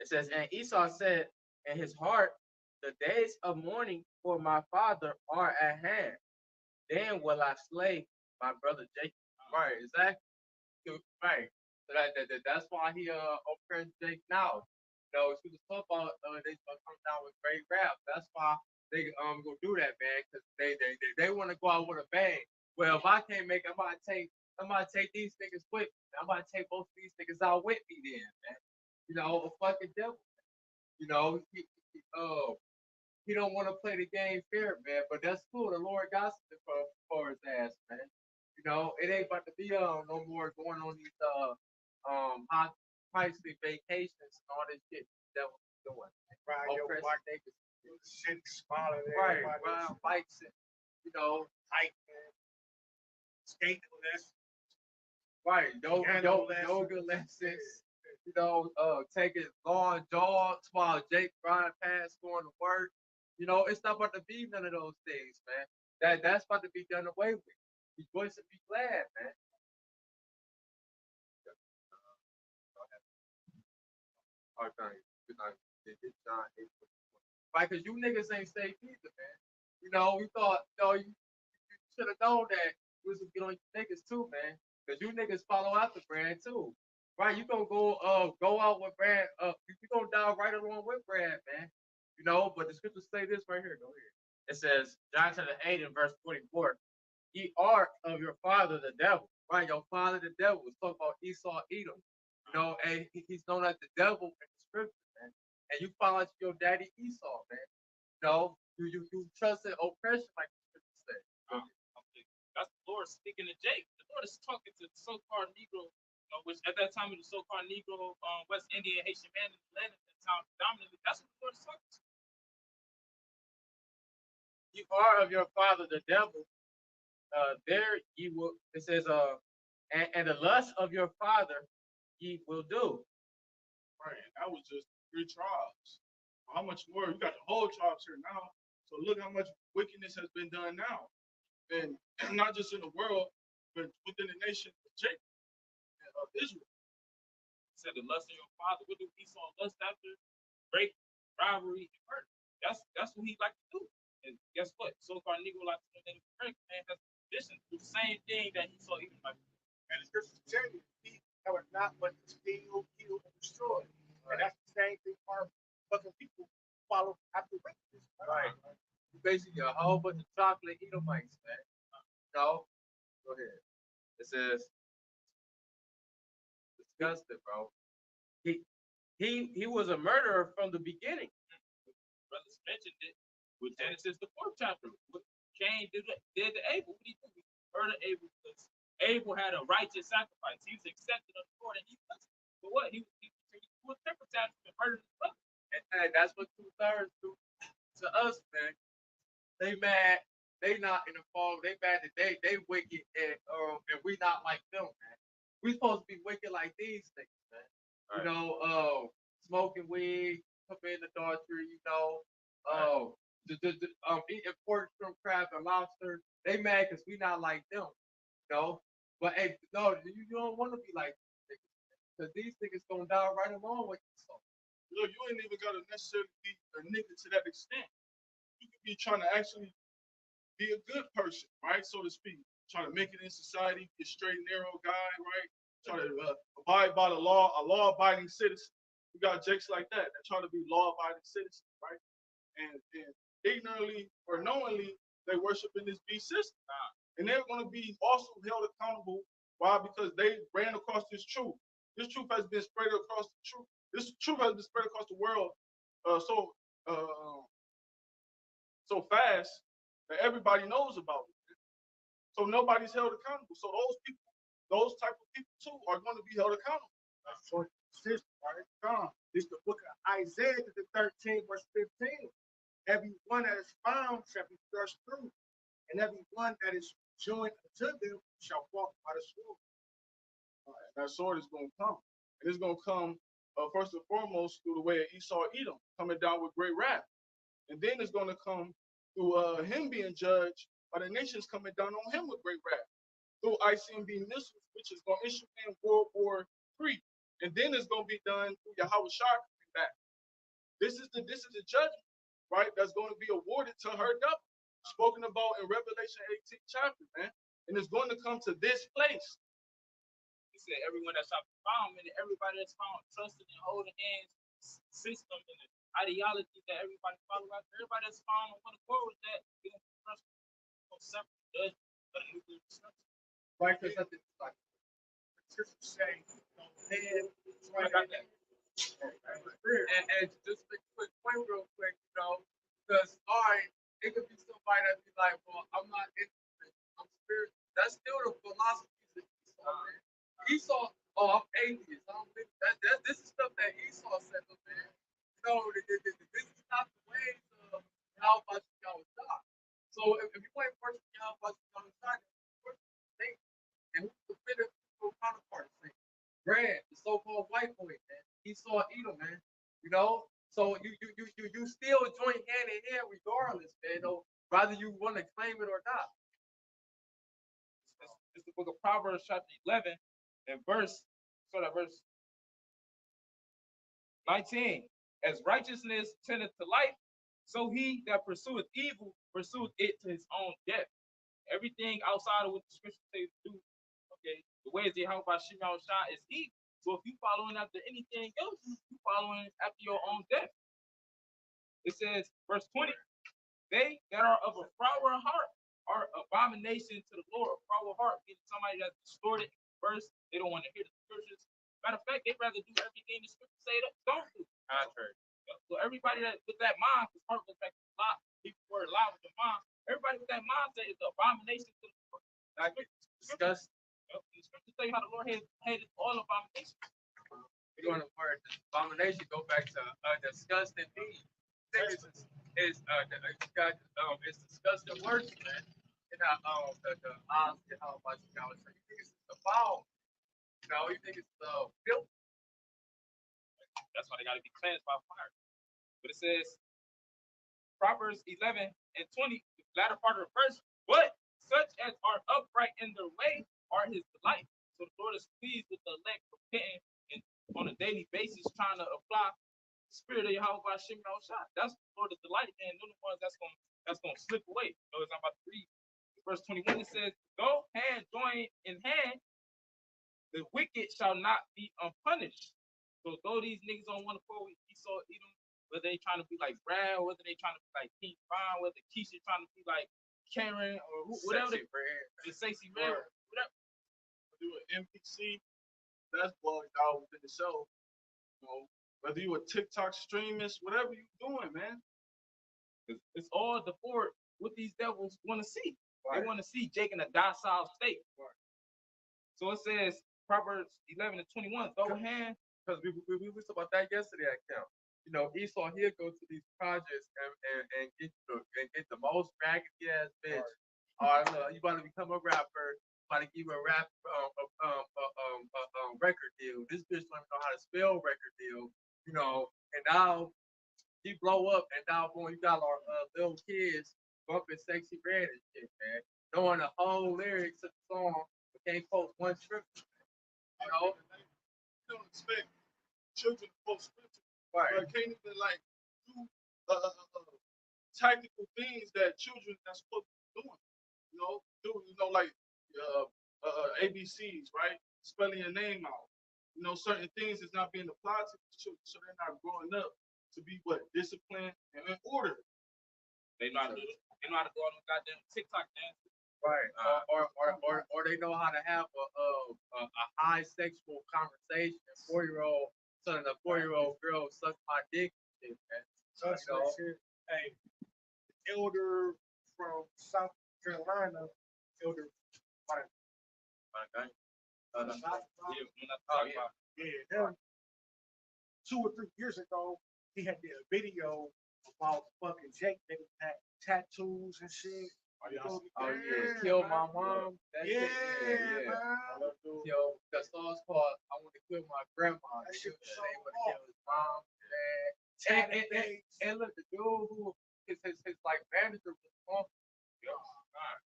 it says, and Esau said in his heart, the days of mourning for my father are at hand. Then will I slay my brother Jacob. Right, exactly. Right. So that's why he oppressed Jake now. She was talking about they come down with great rap. That's why they go do that, man, because they want to go out with a bang. Well, if I can't make it, I'm about to take these niggas with me. I'm about to take both of these niggas out with me then, man. A fucking devil. You know, he don't want to play the game fair, man. But that's cool. The Lord got something for his ass, man. You know, it ain't about to be no more going on these high pricey vacations and all this shit that was doing. Ride your Oppressing bike, niggas. shit smaller than Right, everybody ride else. bikes and you know, Tight, man. Skate less. right, Piano yoga lessons. lessons. You know, taking long jogs while Jake riding past going to work. You know, it's not about to be none of those things, man. That's about to be done away with. Rejoice and be glad, man. Okay, good night. John 8. Right, cause you niggas ain't safe either, man. You know, we thought, you should have known that we was gonna get on you niggas too, man. Cause you niggas follow after Brad too. Right, you gonna go out with Brad, you gonna die right along with Brad, man. You know, but the scriptures say this right here, go here. It says, John chapter 8 and verse 24, ye are of your father the devil. Right, your father the devil. It's talking about Esau Edom. You know, and he's known as the devil in the scripture, man. And you follow your daddy Esau, man. You know, you trust in oppression, like the scripture said. Okay. That's the Lord speaking to Jake. The Lord is talking to the so-called Negro, which at that time was the so-called Negro, West Indian, Haitian man in the land at that time predominantly. That's what the Lord is talking to. You are of your father the devil. There ye will. It says, and the lust of your father ye will do. Right. That was just 3 tribes. How much more? You got the whole tribes here now. So look how much wickedness has been done now. And not just in the world, but within the nation of Jacob, of Israel. He said the lust of your father. What do Esau lust after? Rape, robbery, and murder. That's what he like to do. And guess what? So-called Negro like to do that. Man has tradition to do the same thing that Esau even like. And the scriptures tell you, he that was not but to steal, kill, and destroy. And that's the same thing our fucking people follow after wickedness. Right. You basically a whole bunch of chocolate Edomites, man. No, go ahead. It says, disgusting, bro. He was a murderer from the beginning. Brothers mentioned it with Genesis the 4th chapter. What Cain did to Abel. What did he do? He murdered Abel because Abel had a righteous sacrifice. He was accepted of the Lord, and he was. But what? He was temper tantrum and murdered his brother. And that's what 2/3 do to us, man. They mad. They not in the fall. They mad that they wicked and we not like them, man. We supposed to be wicked like these things, man. Right. You know, smoking weed, committing adultery, you know, eating pork, shrimp, crab, and lobster. They mad because we not like them, you know. But hey, no, you don't want to be like these niggas, because these niggas gonna die right along with you. So. Look, you ain't even got to necessarily be a nigga to that extent. You could be trying to actually be a good person, right, so to speak. Trying to make it in society, be a straight, narrow guy, right? Trying to abide by the law, a law-abiding citizen. You got jakes like that that try to be law-abiding citizens, right? And ignorantly or knowingly, they worship in this beast system. And they're going to be also held accountable. Why? Because they ran across this truth. This truth has been spread across the truth. This truth has been spread across the world so fast that everybody knows about it. So nobody's held accountable. So those people, those type of people too, are going to be held accountable. That's what it says, right? This is the book of Isaiah, the 13, verse 15. Everyone that is found shall be thrust through, and everyone that is joined unto them shall walk by the sword. And that sword is going to come. And it's going to come first and foremost through the way of Esau Edom, coming down with great wrath. And then it's going to come through him being judged by the nations coming down on him with great wrath. Through ICMB missiles, which is going to issue in World War III. And then it's going to be done through Yahweh Shah coming back. This is the judgment, right? That's going to be awarded to her double, spoken about in Revelation 18th chapter, man. And it's going to come to this place. He said everyone that shall be found, and everybody that's found trusting and holding hands system and the ideology that everybody follow out. Everybody that's found on one accord with that, they don't trust separate judgment of the nuclear destruction. Right, because that's like the scriptures say, live, I got that. and just make a quick point real quick, because all right, it could be somebody that be like, well, I'm not interested, I'm spiritual. That's still the philosophies of Esau, man. Esau, oh, I'm atheist. I don't think this is stuff that Esau said, man. This is not the ways of how about y'all stop. So if you ain't worshiping how about y'all stop, and who's the bitter counterpart? Brad, the so-called white boy, man. Esau Edom, man. So you still join hand in hand regardless, man. Whether you want to claim it or not. It's the book of Proverbs, chapter 11, and verse 19. As righteousness tendeth to life, so he that pursueth evil pursueth it to his own death. Everything outside of what the scripture says to do, okay, the ways they help by Shimon Shah is evil. So if you following after anything else, you following after your own death. It says, verse 20, they that are of a froward heart are abomination to the Lord. A froward heart means somebody that's distorted verse. They don't want to hear the scriptures. Matter of fact, they'd rather do everything the scriptures say that don't do. Contrary. So everybody that with that mind, because heart goes back to lie, people were alive with the mind. Everybody with that mindset is the abomination to the Lord. Disgust. The scriptures tell you how the Lord hated all abominations. We're going to word abomination. Go back to disgusting deed. It's disgusting words, man. And the eyes and how much you think it's the foul. You think it's the filth. That's why they got to be cleansed by fire. But it says, Proverbs 11 and 20, the latter part of the verse, but such as are upright in their way are his delight. So the Lord is pleased with the elect repenting and on a daily basis trying to apply the spirit of Yahweh by Shimon Shah. That's the Lord is delight, and they're the ones that's gonna slip away. As I'm about to read. Verse 21, it says, go hand join in hand, the wicked shall not be unpunished. So though these niggas don't want to go with Esau, Edom, whether they trying to be like Brad, whether they trying to be like King Von, whether Keisha trying to be like Karen or whatever they Stacey Red, whatever. Do an NPC, that's bugged out within itself. Whether you a TikTok streamist, whatever you doing, man. It's all the for what these devils want to see. Right. They want to see Jake in a docile state. Right. So it says Proverbs 11 and 21. Throw hand. Because we was about that yesterday at camp. Esau here go to these projects and get the most raggedy ass bitch. All right, look, you about to become a rapper. About to give you a rap record deal. This bitch don't even know how to spell record deal. And now he blow up, and now boy, you got our little kids bumping Sexy Red and shit, man. Knowing the whole lyrics of the song, but can't quote one scripture. You don't expect children to quote scripture. Right. But can't even do tactical things that children are supposed to be doing. Like ABCs, right? Spelling your name out. Certain things is not being applied to these children, so they're not growing up to be disciplined and in order. They know how to do it. They know how to go on the goddamn TikTok dance. Right. Or they know how to have a high sexual conversation. 4-year-old son and a 4-year-old girl suck my dick. Shit, man. That's shit. Hey, elder from South Carolina, Elder him 2 or 3 years ago, he had did a video about fucking Jake that had tattoos and shit. Kill my mom. That Yeah, shit, man. The song's called "I Want to Kill My Grandma." That shit was so They want to kill his mom, dad. And look, the dude who his like manager was on.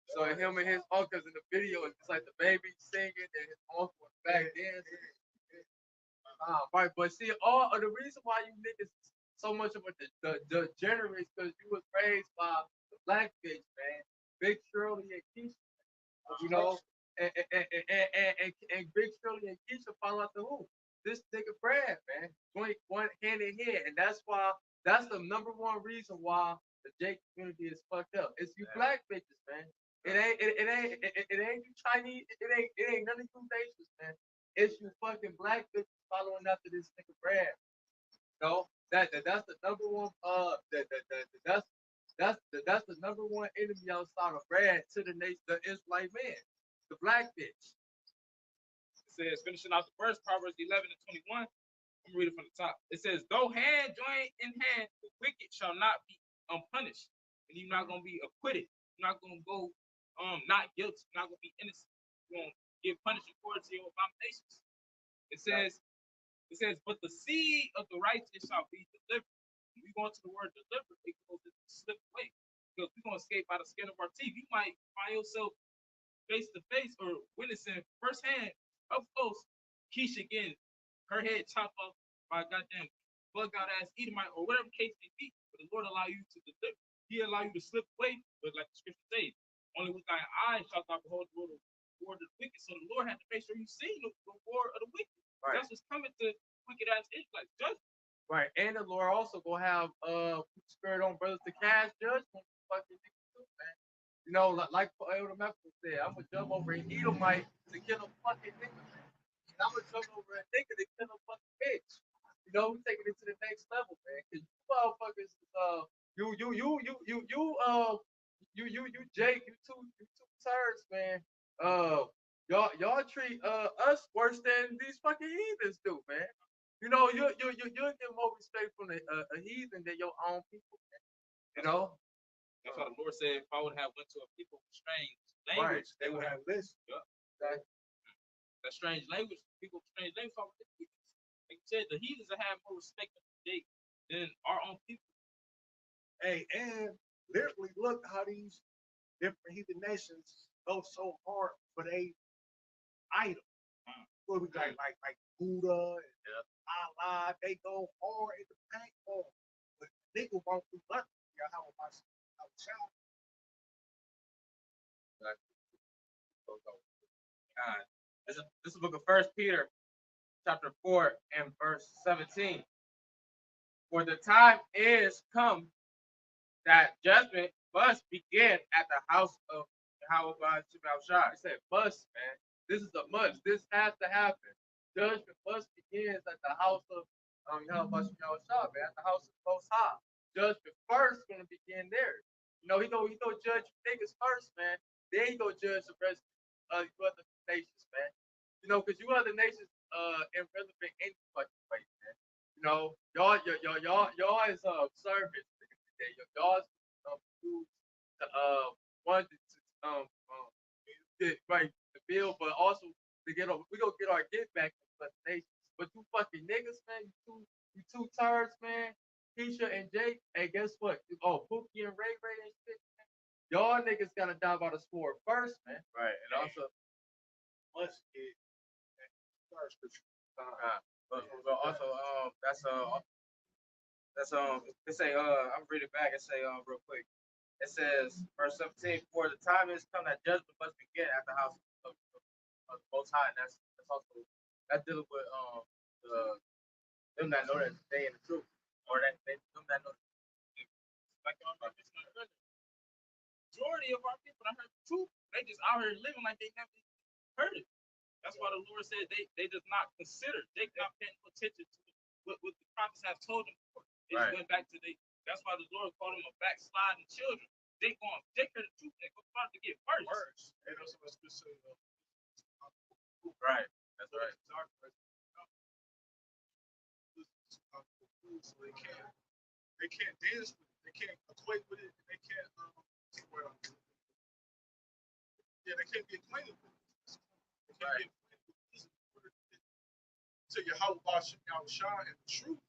So him and his uncles in the video, it's like the baby singing and his uncle was back dancing. Right, but see, all of the reason why you niggas so much of the degenerates because you was raised by the black bitch, man, Big Shirley and Keisha, and Big Shirley and Keisha follow out the who? This nigga Brad, man, going hand in hand, and that's the number one reason why the Jake community is fucked up. It's you black bitches, man. It ain't you Chinese. It ain't none of you nations, man. It's you fucking black bitches following after this nigga Brad. No, that's the number one. That's the number one enemy outside of bread to the nation, the Israelite man, the black bitch. It says, finishing off the verse, Proverbs 11 and 21. I'm reading from the top. It says, though hand join in hand, the wicked shall not be unpunished. And you're not gonna be acquitted. You're not gonna go not guilty, you're not gonna be innocent. You're gonna get punished according to your abominations. It says, but the seed of the righteous shall be delivered. When we go into the word deliver, it goes to slip away. Because we're gonna escape by the skin of our teeth. You might find yourself face to face or witnessing firsthand, up close, Keisha getting her head chopped off by a goddamn bug out ass Edomite or whatever case may be. But the Lord allow you to deliver. He allow you to slip away, but like the scripture says, only with thine eyes shalt thou behold the reward of the wicked. So the Lord had to make sure you see the reward of the wicked. Right. That's what's coming to wicked ass Israelites. Judgment. Right. And the Lord also gonna have spirit on brothers to cast judgment. Fucking niggas too, man. You know, like Elder Memphis said, I'm gonna jump over an Edomite to kill a fucking nigga, man. And I'm gonna jump over a nigga to kill a fucking bitch. You know, we're taking it to the next level, man. Cause you motherfuckers, Jake, you two turds, man. Y'all treat us worse than these fucking heathens do, man. You know, you'll get more respect from a heathen than your own people, man. You know? That's why the Lord said, if I would have went to a people with strange Right. language, They would have listened. That, that strange language, people with strange language, talk with the heathens. Like you said, the heathens will have more respect than our own people. Hey, and literally look how these different heathen nations go so hard for they idol. What we got like Buddha and Allah, they go hard in the paint for 'em. But nigga won't do nothing. Yeah, how about our child? This is the book of First Peter, chapter 4 and verse 17. For the time is come that judgment must begin at the house of Yahweh Shai. I said must, man. This is a must. This has to happen. Judgment must begin at the house of Yahweh Shah, man. At the house of the Most High. Judgment first gonna begin there. You know, he gonna judge you niggas first, man. Then he gonna judge the rest of you other nations, man. You know, cause you other nations irrelevant any fucking way, man. You know, y'all is servants. Y'all used to one to get right the bill, but also to get we gonna get our get back from the nations. But you fucking niggas, man, you two turds, man. Keisha and Jake, hey, guess what? Oh, Pookie and Ray and shit, man. Y'all niggas gotta die by the sword first, man. Right. And also, Must get first scripture. but also, it say, I'm reading back and say, real quick. It says, verse 17, for the time is come that judgment must begin at the house of the Most High. And that's also, that's dealing with them that know that they in the truth. Or that them that know Like I mentioned earlier, majority of our people that heard the truth, they just out here living like they never heard it. That's why the Lord said they does not consider, they not paying attention to what the prophets have told them before. They just went back to that's why the Lord called them a backsliding children. They heard the truth, they go about to get worse. And also what's good say, right. That's right. So they can't dance with it, they can't equate with it, they can't they can't be acquainted with it. They can't be acquainted with this in order to your how about shine and the truth.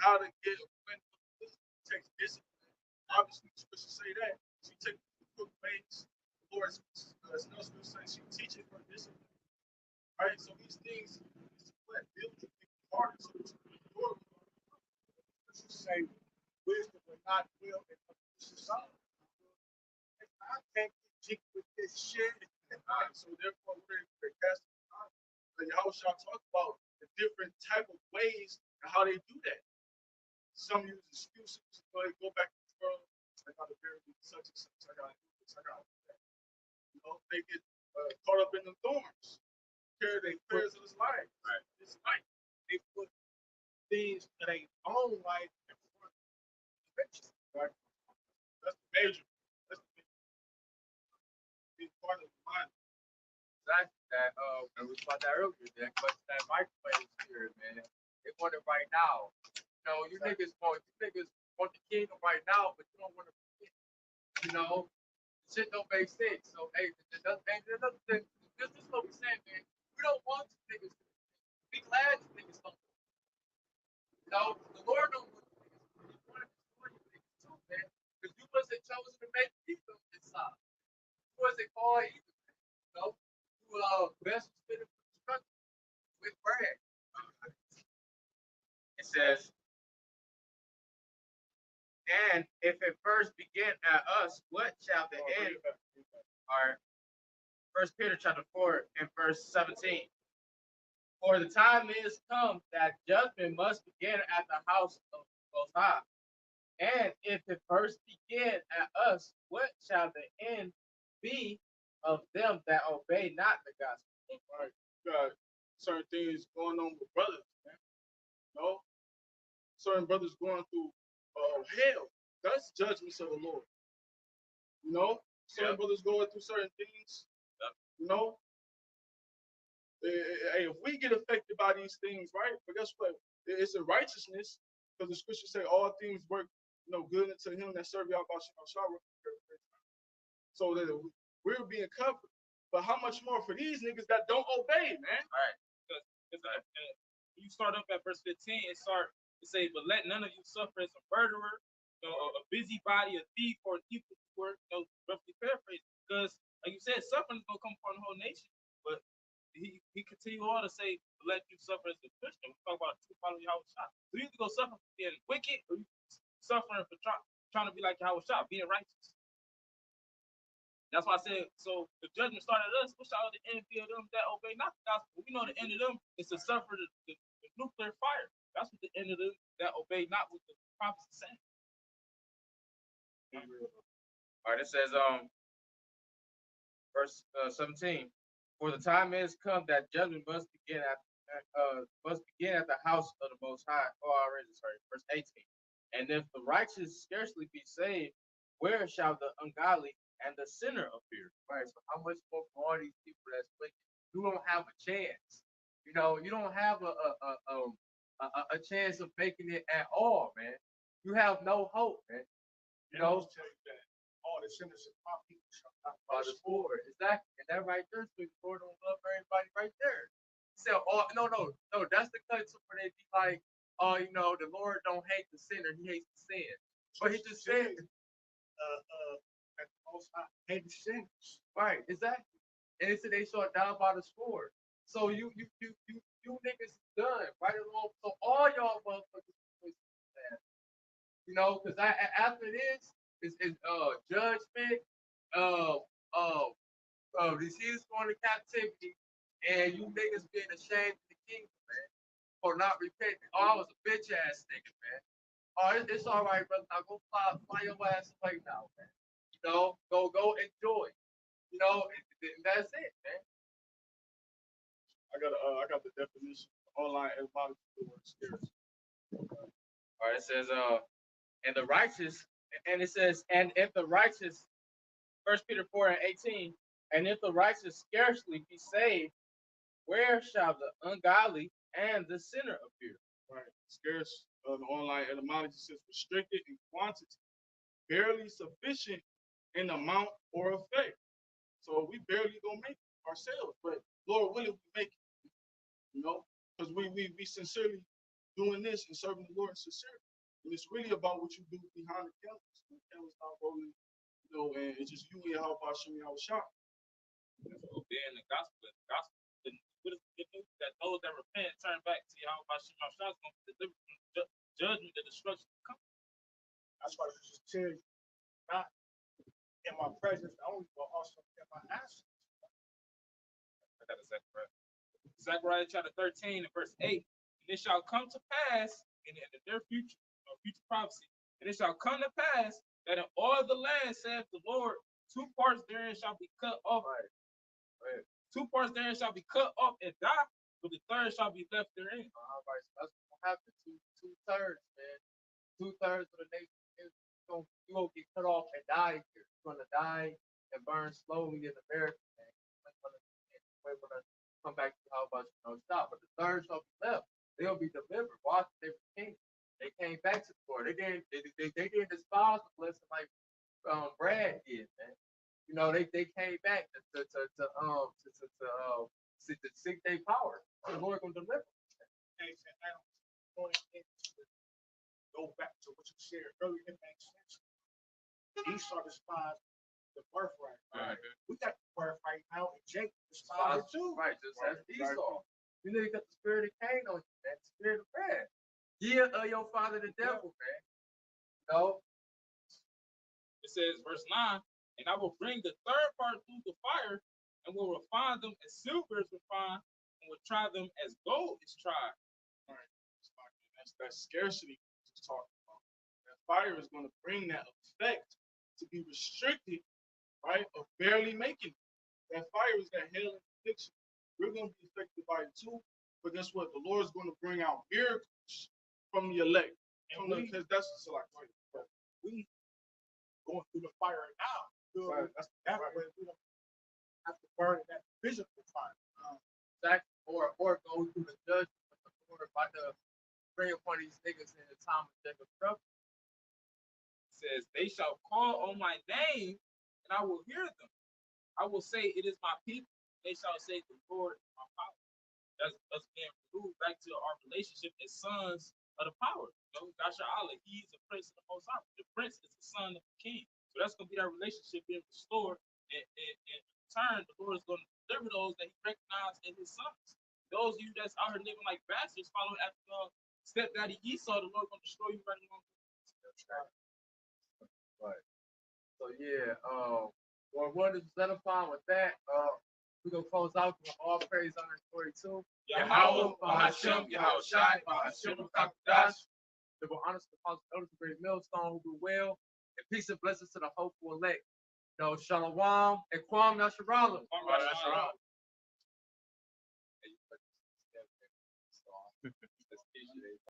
How to get acquainted with this takes discipline. Obviously, the scriptures say that. She takes the book ways. The Lord she teaches her discipline. Right? So these things build you harder. So the Lord Say wisdom will not will and society. I can't get jiggy with this shit. So therefore, we're casting out. And Yahushua talk about the different type of ways and how they do that. Some use excuses, so they go back to the world. I got to bury such and such. I got to do this. I got to do that. You know, they get caught up in the thorns. Carry their prayers of this life. Right. This life. They put things of their own life and for the riches. Right. That's the major. That's the big part of the mind. Exactly that. And we saw that earlier. That question that microwave spirit, man. They want it right now. You know, you niggas want the kingdom right now, but you don't want to. You know, shit don't make sense. So hey, another thing. This is what we saying, man. We don't want you niggas. Be glad you niggas don't. You know, the Lord don't want you niggas. He wanted to destroy you niggas too, man. Because you wasn't chosen to make people inside. You wasn't called either, man. You know, you best fitted for destruction with bread. It says, and if it first begin at us, what shall the end? Or First Peter chapter 4 and verse 17. For the time is come that judgment must begin at the house of the Most High. And if it first begin at us, what shall the end be of them that obey not the gospel? Right. You got certain things going on with brothers, man. You know? Certain brothers going through hell. That's judgments of the Lord. You know? Certain brothers going through certain things. You know? Hey, if we get affected by these things, right? But guess what? It's a righteousness, because the scriptures say all things work, good unto him that serve Yahweh Shah. So that we're being covered. But how much more for these niggas that don't obey, man? All right. Because you start up at verse 15, it say, but let none of you suffer as a murderer, a busybody, a thief, or an evil work, roughly paraphrase. Because, like you said, suffering is going to come upon the whole nation. But he continued on to say, let you suffer as a Christian. We talk about two following Yahweh Shah. So you either go suffer for being wicked, or you suffering for trying to be like Yahweh Shah, being righteous. That's why I said, so the judgment started at us. What shall the end be of them that obey not the gospel? We know the end of them is to suffer the nuclear fire. That's what the end of them that obey not what the prophets are saying. All right, it says, verse 17. For the time is come that judgment must begin at the house of the Most High. Verse 18. And if the righteous scarcely be saved, where shall the ungodly and the sinner appear? Right. So how much more for all these people that's wicked? You don't have a chance. You know, you don't have a chance of making it at all, man. You have no hope, man. You know, tell you that all the sinners of my people shall not by the sword. Exactly. And that right there, so the Lord don't love everybody right there. He said, oh, no, that's the cut where they be like, oh, the Lord don't hate the sinner, he hates the sin. But he just said, that the Most High hate the sinners. right, exactly. And it said they shall die by the sword. So you niggas is done right along. So all y'all motherfuckers, because after this is judgment, these heathens going to captivity, and you niggas being ashamed of the kingdom, man, for not repenting. Oh, I was a bitch ass nigga, man. Oh, it's all right, brother. Now go fly your ass away now, man. Go enjoy. And that's it, man. I got the definition. Online etymology of the word scarce. All right, it says, and the righteous, and it says, and if the righteous, 1 Peter 4 and 18, and if the righteous scarcely be saved, where shall the ungodly and the sinner appear? Right. Scarce, the online etymology says restricted in quantity, barely sufficient in amount or effect. So we barely gonna make it ourselves, but Lord willing, we make it. Because we sincerely doing this and serving the Lord sincerely. And it's really about what you do behind the cameras. The cameras not rolling, and it's just you and how about showing how shot. Obeying the gospel. The gospel. What is the news that those that repent turn back to Yahweh Shem Shah is going to deliver from the judgment, the destruction to come. That's why I just tell you, not in my presence only, but also in my absence. I got Zechariah. Zechariah chapter 13 and verse 8. And it shall come to pass in the near future, future prophecy, and it shall come to pass that in all the land, saith the Lord, two parts therein shall be cut off. Right. Two parts therein shall be cut off and die, but the third shall be left therein. Right. So that's what happened. Two 2/3, man. 2/3 of the nation is you gonna get cut off and die here. You're gonna die and burn slowly in America, man. We're gonna come back to how about stop. But the third shall be left. They'll be delivered. Watch they were king. They came back to the Lord. They didn't despise the blessing like Brad did, man. You know, they came back to seek their power. The Lord gonna deliver. And now, going into go back to what you said earlier, it makes sense. Esau despised the birthright. Right. We got the birthright now, and Jacob despised it too. Right, just as Esau. You know you got the spirit of Cain on you, man. The spirit of Brad. Yeah, your father the devil, man. You know? It says, verse 9, and I will bring the third part through the fire, and will refine them as silver is refined, and will try them as gold is tried. Right. That's that scarcity he's talking about. That fire is going to bring that effect to be restricted, right? Of barely making it. That fire is that hell and affliction. We're going to be affected by it too. But guess what? The Lord is going to bring out miracles from the elect. Because that's just like We going through the fire now. Right. That's way we don't have to burn that physical fire. Or go through the judgment of the Lord about to bring upon these niggas in the time of Jacob's trouble. It says, they shall call on my name, and I will hear them. I will say, it is my people. They shall say, the Lord is my power. That's us being removed back to our relationship as sons of the power. You know, Gasha Allah, he is the prince of the Most High. The prince is the son of the king. So that's going to be our relationship being restored. And in turn, the Lord is going to deliver those that he recognized as his sons. Those of you that's out here living like bastards, following after stepdaddy Esau, the Lord is going to destroy you right along. Right. So yeah, well, what is satisfied with that? We're gonna close out with all praise, honor, and glory too. Yahweh, Bahashem, Yahushai, Bahashem, Kakdash. The honors to the Apostle Elders of Great Millstone who do well, and peace and blessings to the hopeful elect. Shalom and Kwam Yasharala.